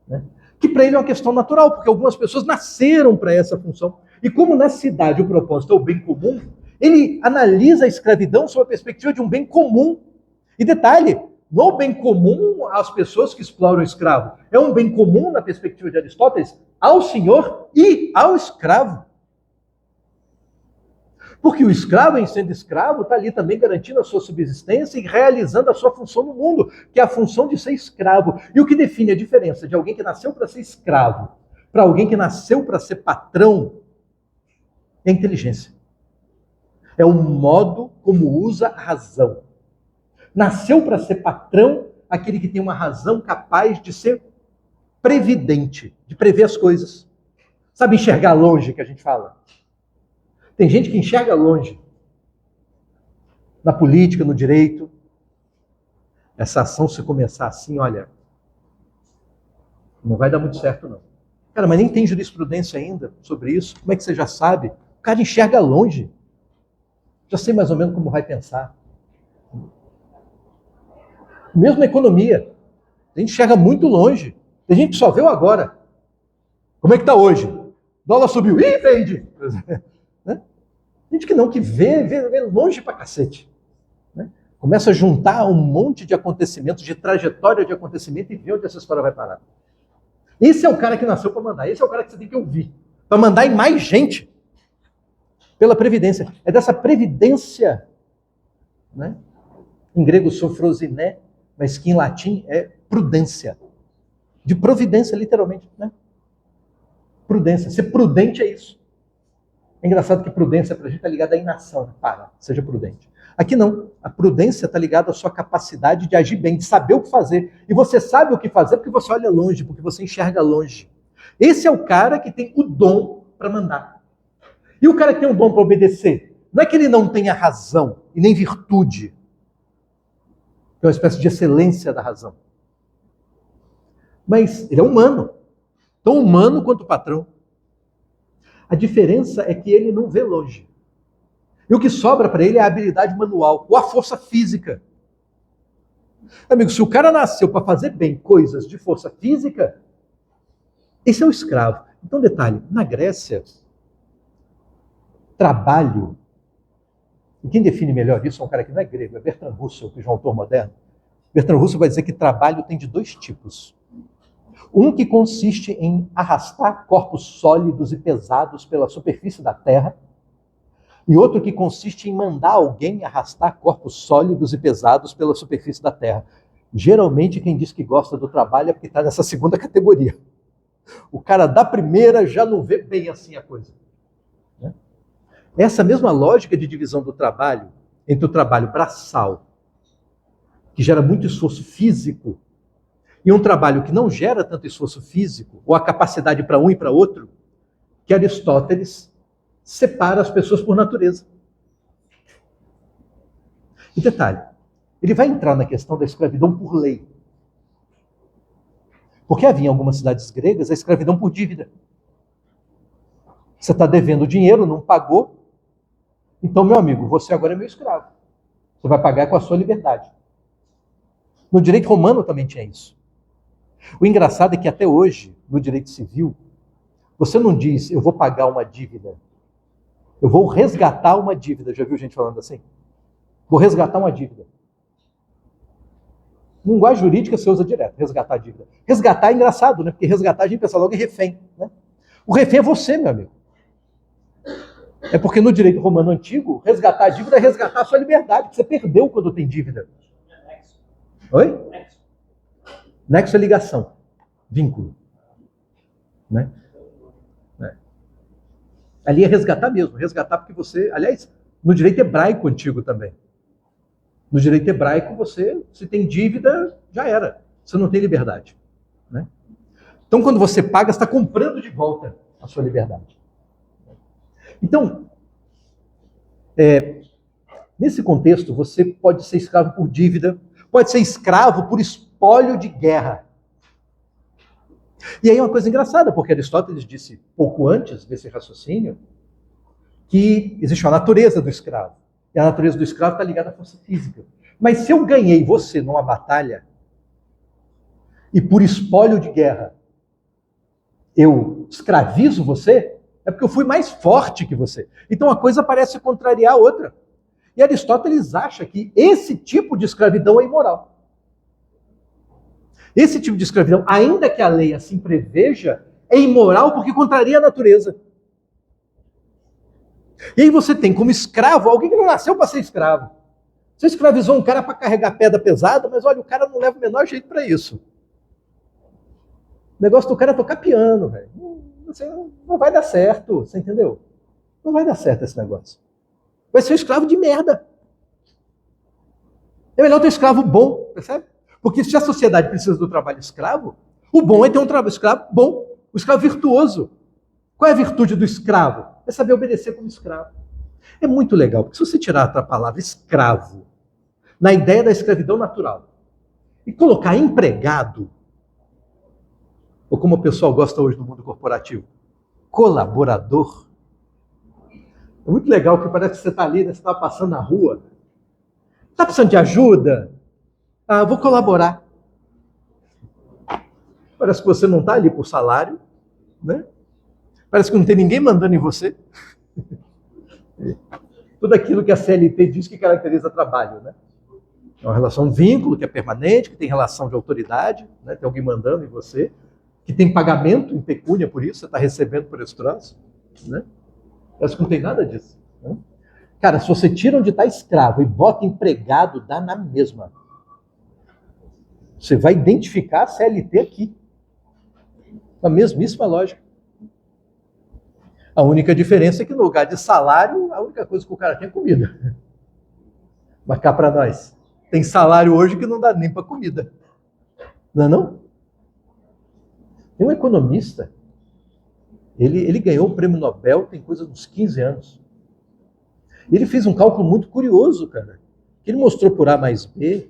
Né? Que para ele é uma questão natural, porque algumas pessoas nasceram para essa função. E como na cidade o propósito é o bem comum, ele analisa a escravidão sob a perspectiva de um bem comum. E detalhe, não é o bem comum às pessoas que exploram o escravo. É um bem comum, na perspectiva de Aristóteles, ao senhor e ao escravo. Porque o escravo, em sendo escravo, está ali também garantindo a sua subsistência e realizando a sua função no mundo, que é a função de ser escravo. E o que define a diferença de alguém que nasceu para ser escravo para alguém que nasceu para ser patrão é a inteligência. É o modo como usa a razão. Nasceu para ser patrão aquele que tem uma razão capaz de ser previdente, de prever as coisas. Sabe enxergar longe, que a gente fala? Tem gente que enxerga longe. Na política, no direito. Essa ação, se começar assim, olha, não vai dar muito certo, não. Cara, mas nem tem jurisprudência ainda sobre isso. Como é que você já sabe? O cara enxerga longe. Já sei mais ou menos como vai pensar. Mesmo na economia. A gente enxerga muito longe. Tem gente que só vê o agora. Como é que está hoje? O dólar subiu. Ih, vende! Gente que não, que vê longe pra cacete. Né? Começa a juntar um monte de acontecimentos, de trajetória de acontecimento e vê onde essa história vai parar. Esse é o cara que nasceu para mandar. Esse é o cara que você tem que ouvir. Para mandar em mais gente. Pela previdência. É dessa previdência, né? Em grego, sofrosiné, mas que em latim é prudência. De providência, literalmente. Né? Prudência. Ser prudente é isso. É engraçado que prudência para a gente está ligada à inação. Para, seja prudente. Aqui não. A prudência está ligada à sua capacidade de agir bem, de saber o que fazer. E você sabe o que fazer porque você olha longe, porque você enxerga longe. Esse é o cara que tem o dom para mandar. E o cara que tem o dom para obedecer? Não é que ele não tenha razão e nem virtude. É uma espécie de excelência da razão. Mas ele é humano. Tão humano quanto o patrão. A diferença é que ele não vê longe. E o que sobra para ele é a habilidade manual, ou a força física. Amigo, se o cara nasceu para fazer bem coisas de força física, esse é o escravo. Então, detalhe, na Grécia, trabalho, e quem define melhor isso é um cara que não é grego, é Bertrand Russell, que é um autor moderno. Bertrand Russell vai dizer que trabalho tem de dois tipos. Um que consiste em arrastar corpos sólidos e pesados pela superfície da terra, e outro que consiste em mandar alguém arrastar corpos sólidos e pesados pela superfície da terra. Geralmente, quem diz que gosta do trabalho é porque está nessa segunda categoria. O cara da primeira já não vê bem assim a coisa. Essa mesma lógica de divisão do trabalho, entre o trabalho braçal, que gera muito esforço físico, e um trabalho que não gera tanto esforço físico, ou a capacidade para um e para outro, que Aristóteles separa as pessoas por natureza. E detalhe, ele vai entrar na questão da escravidão por lei. Porque havia em algumas cidades gregas a escravidão por dívida. Você está devendo dinheiro, não pagou, então, meu amigo, você agora é meu escravo. Você vai pagar com a sua liberdade. No direito romano também tinha isso. O engraçado é que até hoje, no direito civil, você não diz, eu vou pagar uma dívida. Eu vou resgatar uma dívida. Já viu gente falando assim? Vou resgatar uma dívida. Linguagem jurídica você usa direto, resgatar a dívida. Resgatar é engraçado, né? Porque resgatar a gente pensa logo em refém. Né? O refém é você, meu amigo. É porque no direito romano antigo, resgatar a dívida é resgatar a sua liberdade, que você perdeu quando tem dívida. Oi? Nexo é ligação, vínculo. Né? Ali é resgatar mesmo, resgatar porque você... Aliás, no direito hebraico antigo também. No direito hebraico, você, se tem dívida, já era. Você não tem liberdade. Né? Então, quando você paga, você está comprando de volta a sua liberdade. Então, nesse contexto, você pode ser escravo por dívida, pode ser escravo por espólio de guerra. E aí é uma coisa engraçada, porque Aristóteles disse pouco antes desse raciocínio que existe uma natureza do escravo. E a natureza do escravo está ligada à força física. Mas se eu ganhei você numa batalha e por espólio de guerra eu escravizo você, é porque eu fui mais forte que você. Então a coisa parece contrariar a outra. E Aristóteles acha que esse tipo de escravidão é imoral. Esse tipo de escravidão, ainda que a lei assim preveja, é imoral porque contraria a natureza. E aí você tem como escravo alguém que não nasceu para ser escravo. Você escravizou um cara para carregar pedra pesada, mas olha, o cara não leva o menor jeito para isso. O negócio do cara é tocar piano, velho. Não vai dar certo, você entendeu? Não vai dar certo esse negócio. Vai ser um escravo de merda. É melhor ter um escravo bom, percebe? Porque se a sociedade precisa do trabalho escravo, o bom é ter um trabalho escravo bom, o escravo virtuoso. Qual é a virtude do escravo? É saber obedecer como escravo. É muito legal, porque se você tirar a palavra escravo na ideia da escravidão natural e colocar empregado, ou como o pessoal gosta hoje no mundo corporativo, colaborador, é muito legal que parece que você está ali, né, você está passando na rua, está precisando de ajuda? Ah, vou colaborar. Parece que você não está ali por salário, né? Parece que não tem ninguém mandando em você. Tudo aquilo que a CLT diz que caracteriza trabalho, né? É uma relação vínculo, que é permanente, que tem relação de autoridade, né? Tem alguém mandando em você, que tem pagamento em pecúnia por isso, você está recebendo por esse troço, né? Parece que não tem nada disso. Né? Cara, se você tira onde está escravo e bota empregado, dá na mesma. Você vai identificar a CLT aqui. A mesmíssima lógica. A única diferença é que no lugar de salário, a única coisa que o cara tem é comida. Mas cá para nós, tem salário hoje que não dá nem para comida. Não é não? Tem um economista, ele ganhou o prêmio Nobel tem coisa dos 15 anos. Ele fez um cálculo muito curioso, cara. Ele mostrou por A mais B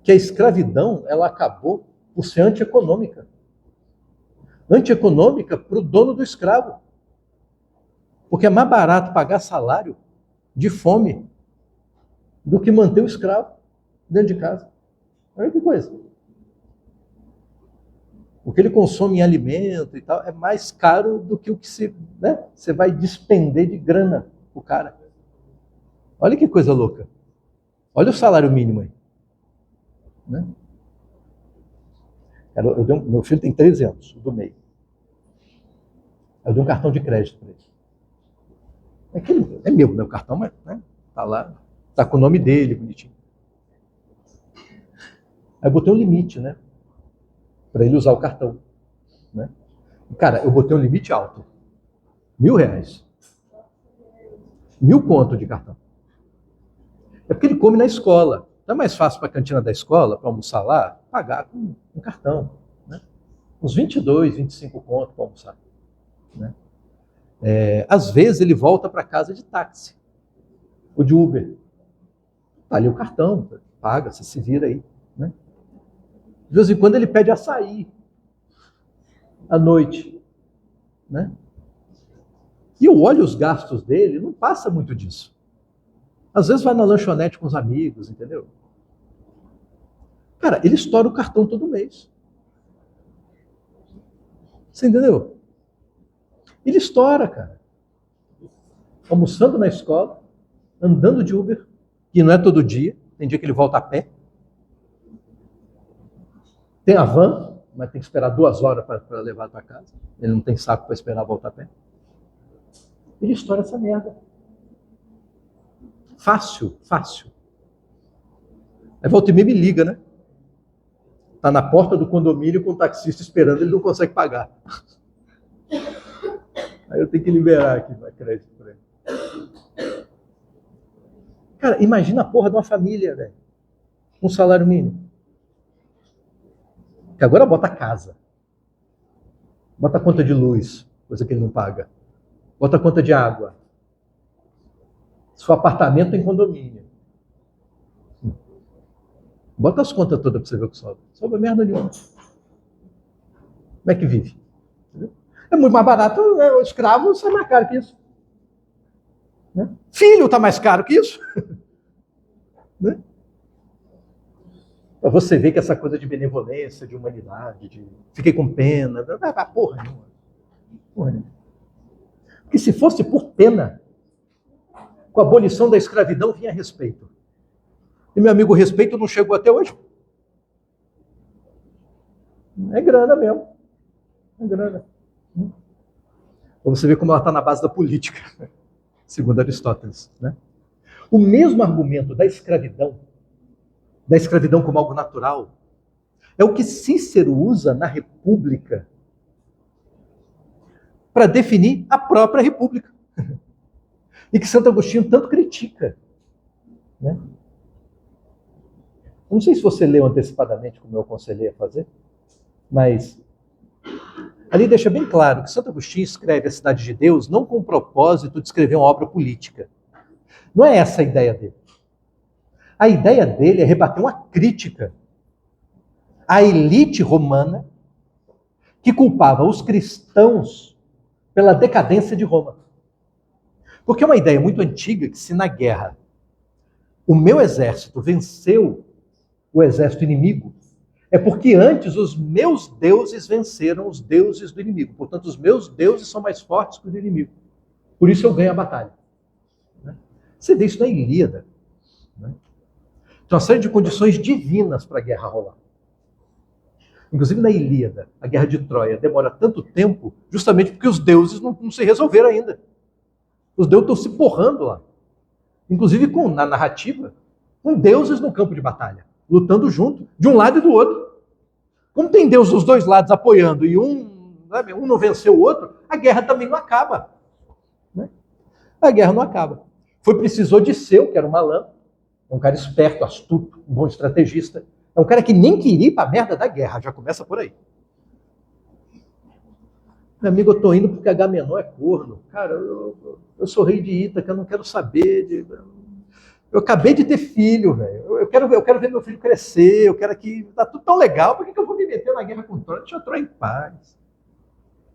que a escravidão ela acabou por ser antieconômica. Antieconômica para o dono do escravo. Porque é mais barato pagar salário de fome do que manter o escravo dentro de casa. Olha que coisa. O que ele consome em alimento e tal é mais caro do que o que você vai despender de grana o cara. Olha que coisa louca. Olha o salário mínimo aí. Né? Meu filho tem 13 anos, o do meio. Eu dei um cartão de crédito para ele. É meu, né? O cartão, mas né? Tá lá, tá com o nome dele, bonitinho. Aí eu botei um limite, né? Para ele usar o cartão. Né? Cara, eu botei um limite alto. R$ 1.000. 1.000 conto de cartão. É porque ele come na escola. Não é mais fácil para a cantina da escola, para almoçar lá, pagar com um cartão. Né? Uns 22, 25 conto para almoçar. Né? Às vezes ele volta para casa de táxi, ou de Uber. Tá ali o cartão, paga, você se vira aí. Né? De vez em quando ele pede açaí à noite. Né? E eu olho os gastos dele, não passa muito disso. Às vezes vai na lanchonete com os amigos, entendeu? Cara, ele estoura o cartão todo mês. Você entendeu? Ele estoura, cara. Almoçando na escola, andando de Uber, que não é todo dia, tem dia que ele volta a pé. Tem a van, mas tem que esperar 2 horas para levar para casa. Ele não tem saco para esperar voltar a pé. Ele estoura essa merda. Fácil, fácil. Aí volta e meia me liga, né? Tá na porta do condomínio com o taxista esperando, ele não consegue pagar. Aí eu tenho que liberar aqui para crédito para ele. Cara, imagina a porra de uma família, velho. Um salário mínimo. Que agora bota a casa. Bota a conta de luz, coisa que ele não paga. Bota a conta de água. Se for apartamento, tem condomínio. Bota as contas todas para você ver o que sobra. Sobra merda nenhuma. Como é que vive? Entendeu? É muito mais barato, o escravo sai mais caro que isso. Né? Filho está mais caro que isso. Né? Para você ver que essa coisa de benevolência, de humanidade, de fiquei com pena, porra nenhuma. Porra nenhuma. Porque se fosse por pena, com a abolição da escravidão vinha respeito. E, meu amigo, o respeito não chegou até hoje. É grana mesmo. É grana. Para você ver como ela está na base da política, segundo Aristóteles. Né? O mesmo argumento da escravidão como algo natural, é o que Cícero usa na República para definir a própria República. E que Santo Agostinho tanto critica. Né? Não sei se você leu antecipadamente, como eu aconselhei a fazer, mas ali deixa bem claro que Santo Agostinho escreve A Cidade de Deus não com o propósito de escrever uma obra política. Não é essa a ideia dele. A ideia dele é rebater uma crítica à elite romana que culpava os cristãos pela decadência de Roma. Porque é uma ideia muito antiga que se na guerra o meu exército venceu o exército inimigo, é porque antes os meus deuses venceram os deuses do inimigo. Portanto, os meus deuses são mais fortes que o do inimigo. Por isso eu ganho a batalha. Você vê isso na Ilíada. Tem uma série de condições divinas para a guerra rolar. Inclusive na Ilíada, a guerra de Troia demora tanto tempo justamente porque os deuses não se resolveram ainda. Os deuses estão se porrando lá. Inclusive na narrativa, com deuses no campo de batalha, lutando junto, de um lado e do outro. Como tem Deus dos dois lados apoiando e um não venceu o outro, a guerra também não acaba. Né? A guerra não acaba. Foi preciso Odisseu, que era um malandro, um cara esperto, astuto, um bom estrategista. É um cara que nem queria ir para a merda da guerra, já começa por aí. Meu amigo, eu estou indo porque Agamenon é corno. Cara, eu sou rei de Ítaca, eu não quero saber. Eu acabei de ter filho, velho. Eu quero ver meu filho crescer, eu quero que... Tá tudo tão legal, por que eu vou me meter na guerra com Troia? Deixa eu Troia em paz.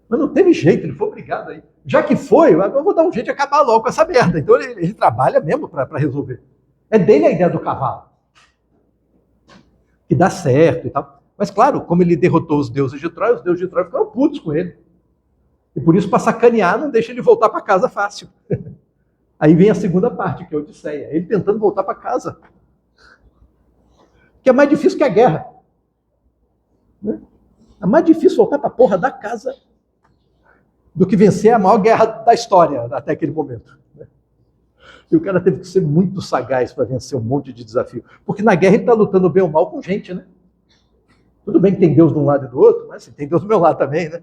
Mas não teve jeito, ele foi obrigado aí. Já que foi, eu vou dar um jeito de acabar logo com essa merda. Então ele trabalha mesmo para resolver. É dele a ideia do cavalo. Que dá certo e tal. Mas claro, como ele derrotou os deuses de Troia ficaram putos com ele. E por isso, para sacanear, não deixa ele voltar para casa fácil. Aí vem a segunda parte, que é a Odisseia. Ele tentando voltar para casa. Que é mais difícil que a guerra. Né? É mais difícil voltar para a porra da casa do que vencer a maior guerra da história até aquele momento. E o cara teve que ser muito sagaz para vencer um monte de desafio. Porque na guerra ele está lutando bem ou mal com gente, né? Tudo bem que tem Deus de um lado e do outro, mas assim, tem Deus do meu lado também, né?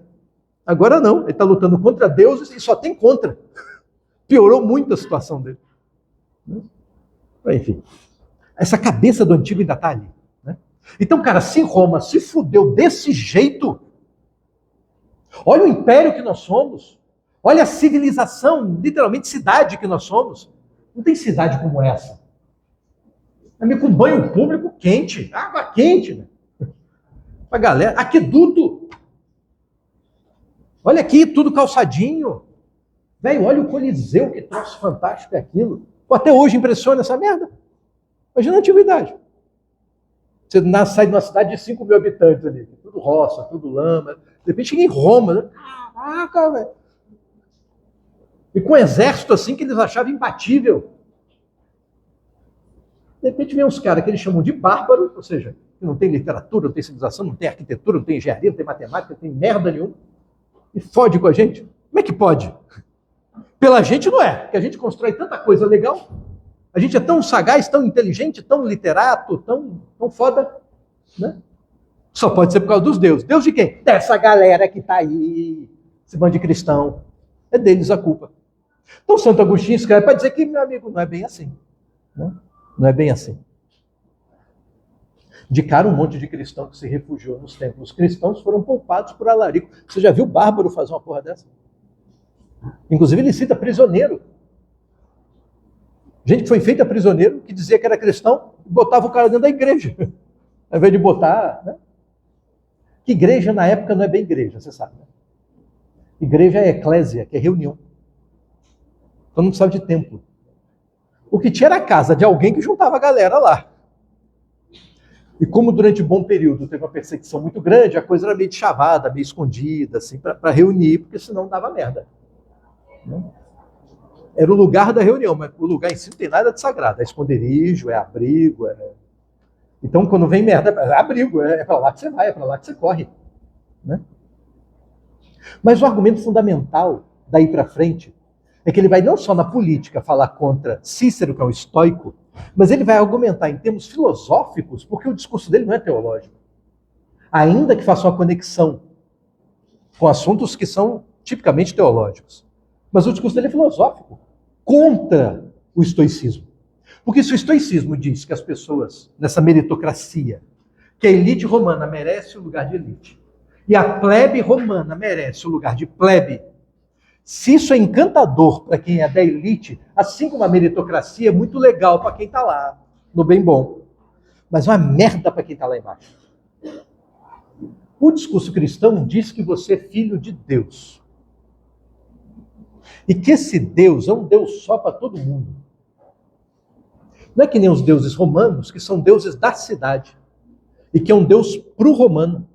Agora não, ele está lutando contra Deus e só tem contra. Piorou muito a situação dele. Enfim, essa cabeça do antigo ainda está ali. Né? Então, cara, se Roma se fudeu desse jeito, olha o império que nós somos, olha a civilização, literalmente cidade que nós somos. Não tem cidade como essa. Com banho público quente, água quente, né? Pra galera, aqueduto. Olha aqui, tudo calçadinho. Velho, olha o Coliseu, que troço fantástico é aquilo. Pô, até hoje impressiona essa merda. Imagina a antiguidade. Você sai de uma cidade de 5 mil habitantes ali, tudo roça, tudo lama. De repente chega em Roma, né? Caraca, velho. E com um exército assim que eles achavam imbatível. De repente vem uns caras que eles chamam de bárbaro, ou seja, que não tem literatura, não tem civilização, não tem arquitetura, não tem engenharia, não tem matemática, não tem merda nenhuma. E fode com a gente. Como é que pode? Pela gente não é, porque a gente constrói tanta coisa legal, a gente é tão sagaz, tão inteligente, tão literato, tão foda, né? Só pode ser por causa dos deuses. Deus de quem? Dessa galera que está aí, esse bando de cristão. É deles a culpa. Então Santo Agostinho escreve para dizer que, meu amigo, não é bem assim. Né? Não é bem assim. De cara, um monte de cristão que se refugiou nos templos cristãos foram poupados por Alarico. Você já viu Bárbaro fazer uma porra dessa? Inclusive ele cita prisioneiro. Gente que foi feita prisioneiro, que dizia que era cristão, e botava o cara dentro da igreja. Ao invés de botar... Né? Que igreja na época não é bem igreja, você sabe. Né? Igreja é eclésia, que é reunião. Então não precisava de templo. O que tinha era a casa de alguém que juntava a galera lá. E como durante um bom período teve uma perseguição muito grande, a coisa era meio de chavada, meio escondida, assim, para reunir, porque senão dava merda. Era o lugar da reunião, mas o lugar em si não tem nada de sagrado. É esconderijo, é abrigo. Então, quando vem merda, é abrigo, é para lá que você vai, é para lá que você corre. Né? Mas o argumento fundamental daí para frente é que ele vai não só na política falar contra Cícero, que é um estoico, mas ele vai argumentar em termos filosóficos, porque o discurso dele não é teológico. Ainda que faça uma conexão com assuntos que são tipicamente teológicos. Mas o discurso dele é filosófico, contra o estoicismo. Porque se o estoicismo diz que as pessoas, nessa meritocracia, que a elite romana merece o lugar de elite, e a plebe romana merece o lugar de plebe, se isso é encantador para quem é da elite, assim como a meritocracia é muito legal para quem está lá, no bem bom, mas é uma merda para quem está lá embaixo. O discurso cristão diz que você é filho de Deus. E que esse Deus é um Deus só para todo mundo. Não é que nem os deuses romanos, que são deuses da cidade. E que é um Deus para o romano.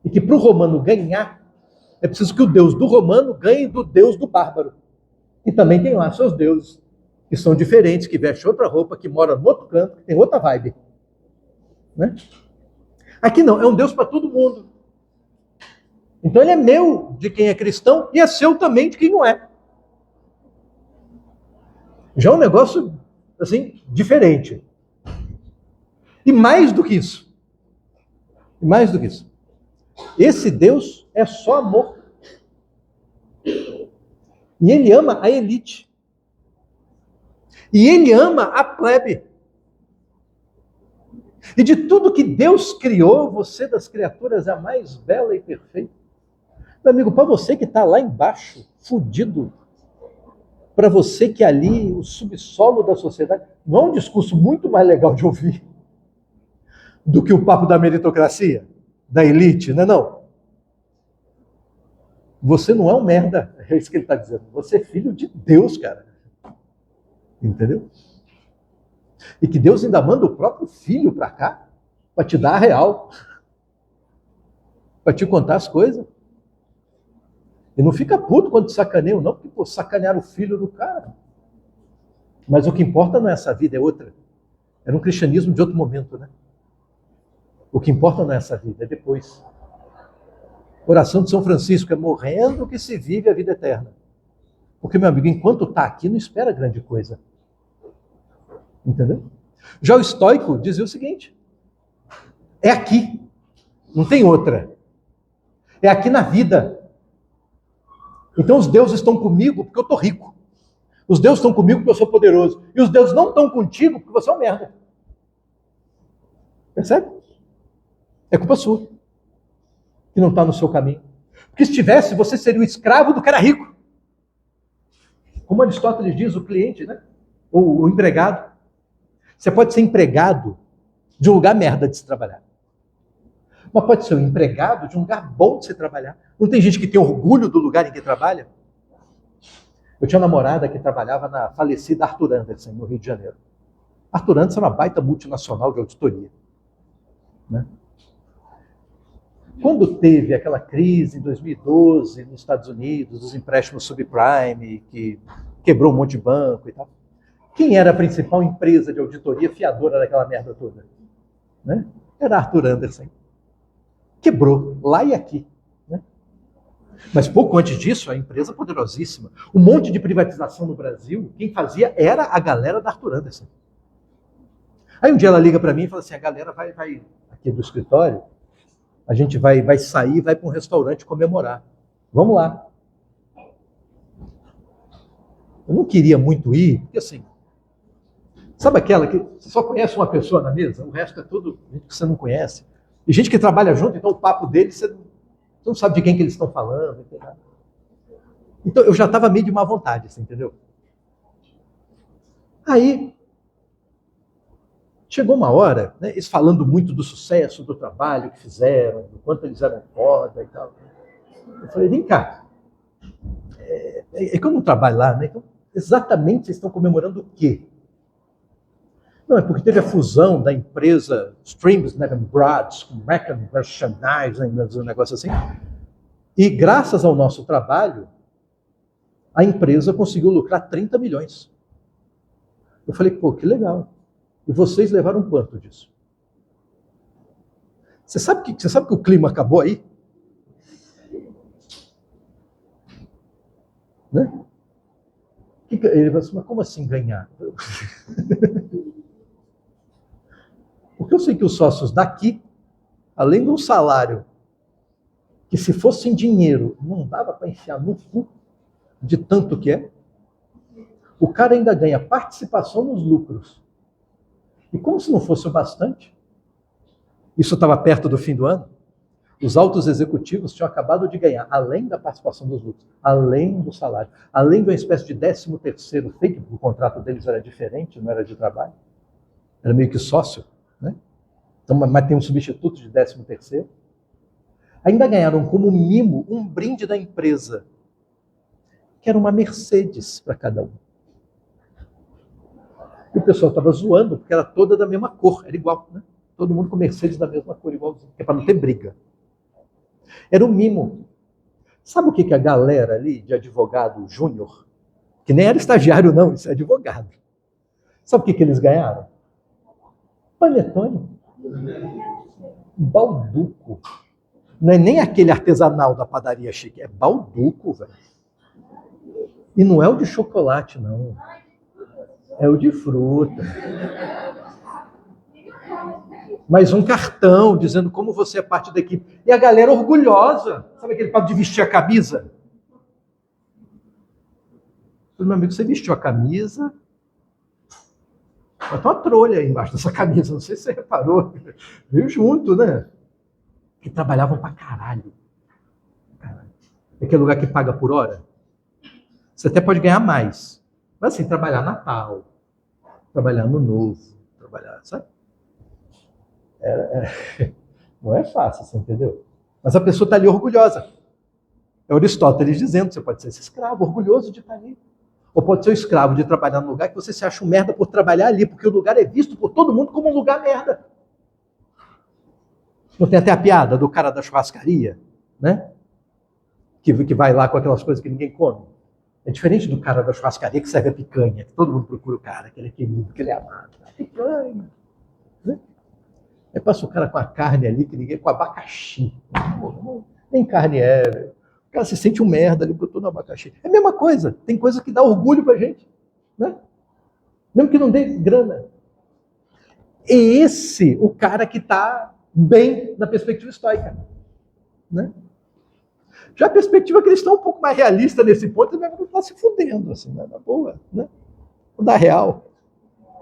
E que para o romano ganhar, é preciso que o Deus do romano ganhe do Deus do bárbaro. E também tem lá seus deuses, que são diferentes, que vestem outra roupa, que moram no outro canto, que tem outra vibe. Né? Aqui não, é um Deus para todo mundo. Então ele é meu de quem é cristão e é seu também de quem não é. Já é um negócio, assim, diferente. E mais do que isso. Esse Deus é só amor. E ele ama a elite. E ele ama a plebe. E de tudo que Deus criou, você das criaturas é a mais bela e perfeita. Meu amigo, para você que está lá embaixo, fudido, para você que é ali, o subsolo da sociedade, não é um discurso muito mais legal de ouvir do que o papo da meritocracia, da elite, não é não? Você não é um merda, é isso que ele está dizendo. Você é filho de Deus, cara. Entendeu? E que Deus ainda manda o próprio filho para cá, para te dar a real, para te contar as coisas. E não fica puto quando te sacaneiam, não, porque sacanearam o filho do cara. Mas o que importa não é essa vida, é outra. Era um cristianismo de outro momento, né? O que importa não é essa vida, é depois. Oração de São Francisco é morrendo que se vive a vida eterna. Porque, meu amigo, enquanto está aqui, não espera grande coisa. Entendeu? Já o estoico dizia o seguinte: é aqui, não tem outra. É aqui na vida. Então os deuses estão comigo porque eu estou rico. Os deuses estão comigo porque eu sou poderoso. E os deuses não estão contigo porque você é um merda. Percebe? É culpa sua que não está no seu caminho. Porque se tivesse, você seria o escravo do cara rico. Como Aristóteles diz, o cliente, né? Ou o empregado. Você pode ser empregado de um lugar merda de se trabalhar. Mas pode ser um empregado de um lugar bom de se trabalhar. Não tem gente que tem orgulho do lugar em que trabalha? Eu tinha uma namorada que trabalhava na falecida Arthur Andersen, no Rio de Janeiro. Arthur Andersen era uma baita multinacional de auditoria. Né? Quando teve aquela crise em 2012 nos Estados Unidos, dos empréstimos subprime, que quebrou um monte de banco e tal, quem era a principal empresa de auditoria fiadora daquela merda toda? Né? Era Arthur Andersen. Quebrou, lá e aqui. Né? Mas pouco antes disso, a empresa poderosíssima. Um monte de privatização no Brasil, quem fazia era a galera da Arthur Andersen. Aí um dia ela liga para mim e fala assim, a galera vai aqui do escritório, a gente vai sair, vai para um restaurante comemorar. Vamos lá. Eu não queria muito ir, porque assim, sabe aquela que você só conhece uma pessoa na mesa, o resto é tudo gente que você não conhece. E gente que trabalha junto, então o papo deles, você não sabe de quem que eles estão falando. Então eu já estava meio de má vontade, você entendeu? Aí, chegou uma hora, né, eles falando muito do sucesso, do trabalho que fizeram, do quanto eles eram foda e tal. Eu falei, vem cá, é que eu não trabalho lá, né? Então, exatamente vocês estão comemorando o quê? Não, é porque teve a fusão da empresa Streams, né, Broads, com Recon, Merchandise, um negócio assim. E graças ao nosso trabalho, a empresa conseguiu lucrar 30 milhões. Eu falei, pô, que legal. E vocês levaram quanto disso? Você sabe que o clima acabou aí? Né? Ele falou assim, mas como assim ganhar? Porque eu sei que os sócios daqui, além de um salário que se fosse em dinheiro não dava para enfiar no cu de tanto que é, o cara ainda ganha participação nos lucros. E como se não fosse o bastante, isso estava perto do fim do ano, os altos executivos tinham acabado de ganhar, além da participação dos lucros, além do salário, além de uma espécie de 13º feito, porque o contrato deles era diferente, não era de trabalho, era meio que sócio, né? Então, mas tem um substituto de 13º. Ainda ganharam como mimo um brinde da empresa, que era uma Mercedes para cada um. E o pessoal estava zoando, porque era toda da mesma cor, era igual, né? Todo mundo com Mercedes da mesma cor, igualzinho, que é para não ter briga. Era um mimo. Sabe o que a galera ali de advogado júnior, que nem era estagiário não, isso é advogado, sabe o que eles ganharam? Panetone. Balduco. Não é nem aquele artesanal da padaria chique, é balduco, velho. E não é o de chocolate, não. É o de fruta. Mas um cartão dizendo como você é parte da equipe. E a galera orgulhosa. Sabe aquele papo de vestir a camisa? Meu amigo, você vestiu a camisa, mas tem uma trolha aí embaixo dessa camisa, não sei se você reparou. Veio junto, né? Que trabalhavam pra caralho. É aquele lugar que paga por hora. Você até pode ganhar mais. Mas assim, trabalhar Natal, trabalhar Ano Novo, trabalhar, sabe? Não é fácil, você entendeu? Mas a pessoa está ali orgulhosa. É Aristóteles dizendo, você pode ser esse escravo, orgulhoso de estar ali. Ou pode ser o escravo de trabalhar num lugar que você se acha um merda por trabalhar ali, porque o lugar é visto por todo mundo como um lugar merda. Não tem até a piada do cara da churrascaria, né? Que vai lá com aquelas coisas que ninguém come. É diferente do cara da churrascaria que serve a picanha, que todo mundo procura o cara, que ele é querido, que ele é amado. A picanha. Né? Aí passa o cara com a carne ali, que ninguém, com abacaxi. Nem Nem carne é. O cara se sente um merda ali, botou no abacaxi. É a mesma coisa. Tem coisa que dá orgulho pra gente, né? Mesmo que não dê grana. É esse o cara que está bem na perspectiva estoica, né? Já a perspectiva cristã é um pouco mais realista nesse ponto, ele está se fudendo, assim, né? Na boa, né? Da real.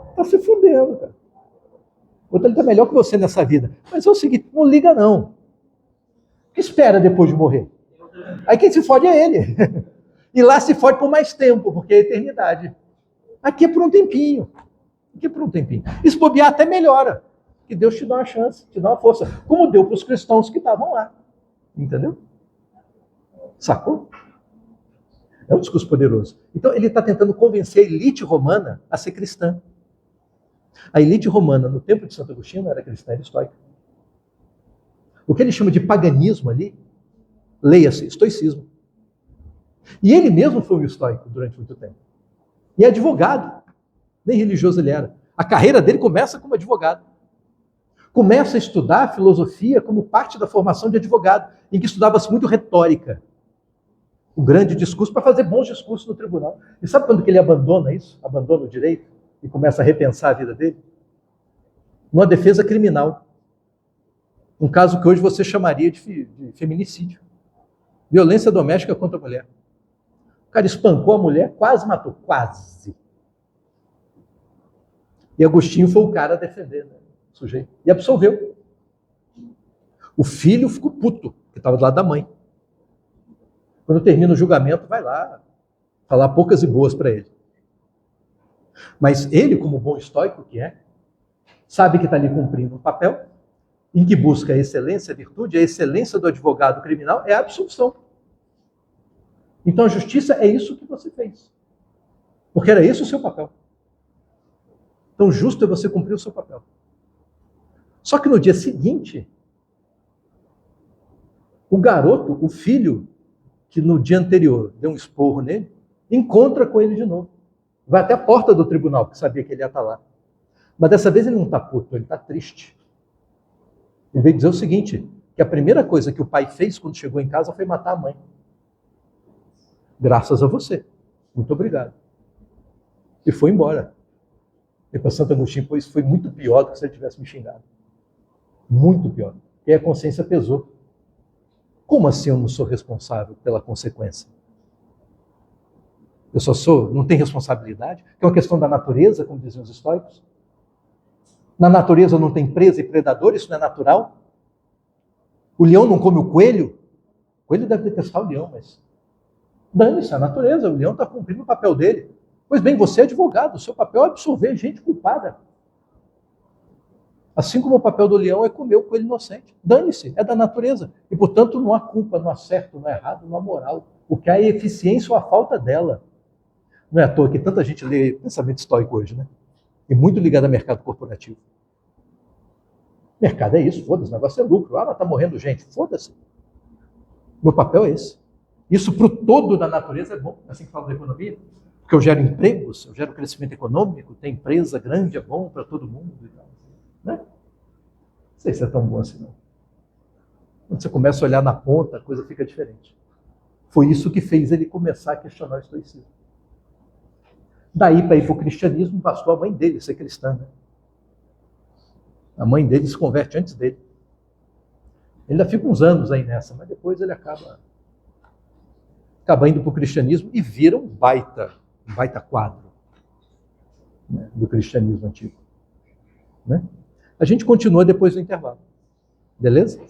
Está se fudendo, cara. Outro, ele está melhor que você nessa vida. Mas é o seguinte, não liga não. O que espera depois de morrer? Aí quem se fode é ele. E lá se fode por mais tempo, porque é a eternidade. Aqui é por um tempinho. Aqui é por um tempinho. E se bobear até melhora. Que Deus te dá uma chance, te dá uma força. Como deu para os cristãos que estavam lá. Entendeu? Sacou? É um discurso poderoso. Então ele está tentando convencer a elite romana a ser cristã. A elite romana, no tempo de Santo Agostinho, não era cristã, era estoica. O que ele chama de paganismo ali, leia-se, estoicismo. E ele mesmo foi um estoico durante muito tempo. E é advogado. Nem religioso ele era. A carreira dele começa como advogado. Começa a estudar filosofia como parte da formação de advogado, em que estudava-se muito retórica. O grande discurso para fazer bons discursos no tribunal. E sabe quando que ele abandona isso? Abandona o direito e começa a repensar a vida dele? Numa defesa criminal. Um caso que hoje você chamaria de feminicídio. Violência doméstica contra a mulher. O cara espancou a mulher, quase matou. Quase. E Agostinho foi o cara a defender, né, o sujeito. E absolveu. O filho ficou puto, que estava do lado da mãe. Quando termina o julgamento, vai lá falar poucas e boas para ele. Mas ele, como bom estoico que é, sabe que está ali cumprindo um papel em que busca a excelência, a virtude, a excelência do advogado criminal é a absolução. Então a justiça é isso que você fez. Porque era esse o seu papel. Então justo é você cumprir o seu papel. Só que no dia seguinte, o garoto, o filho, que no dia anterior deu um esporro nele, encontra com ele de novo. Vai até a porta do tribunal, porque sabia que ele ia estar lá. Mas dessa vez ele não está puto, ele está triste. Ele veio dizer o seguinte, que a primeira coisa que o pai fez quando chegou em casa foi matar a mãe. Graças a você. Muito obrigado. E foi embora. E para Santo Agostinho, pois foi muito pior do que se ele tivesse me xingado. Muito pior. E a consciência pesou. Como assim eu não sou responsável pela consequência? Eu só sou, não tenho responsabilidade? Que é uma questão da natureza, como diziam os estoicos. Na natureza não tem presa e predador, isso não é natural? O leão não come o coelho? O coelho deve detestar o leão, mas dane-se, a natureza, o leão está cumprindo o papel dele. Pois bem, você é advogado, o seu papel é absolver gente culpada. Assim como o papel do leão é comer o coelho inocente. Dane-se, é da natureza. E, portanto, não há culpa, não há certo, não há errado, não há moral. O que há é eficiência ou a falta dela. Não é à toa que tanta gente lê pensamento estoico hoje, né? E muito ligado ao mercado corporativo. Mercado é isso, foda-se, o negócio é lucro. Ah, mas está morrendo gente. Foda-se. Meu papel é esse. Isso para o todo da natureza é bom, assim que fala da economia. Porque eu gero empregos, eu gero crescimento econômico, tem empresa grande, é bom para todo mundo e tal. Né? Não sei se é tão bom assim, não. Quando você começa a olhar na ponta, a coisa fica diferente. Foi isso que fez ele começar a questionar o estoicismo. Daí, para ir para o cristianismo, bastou a mãe dele ser cristã. Né? A mãe dele se converte antes dele. Ele ainda fica uns anos aí nessa, mas depois ele acaba indo para o cristianismo e vira um baita quadro, né, do cristianismo antigo. Né? A gente continua depois do intervalo. Beleza?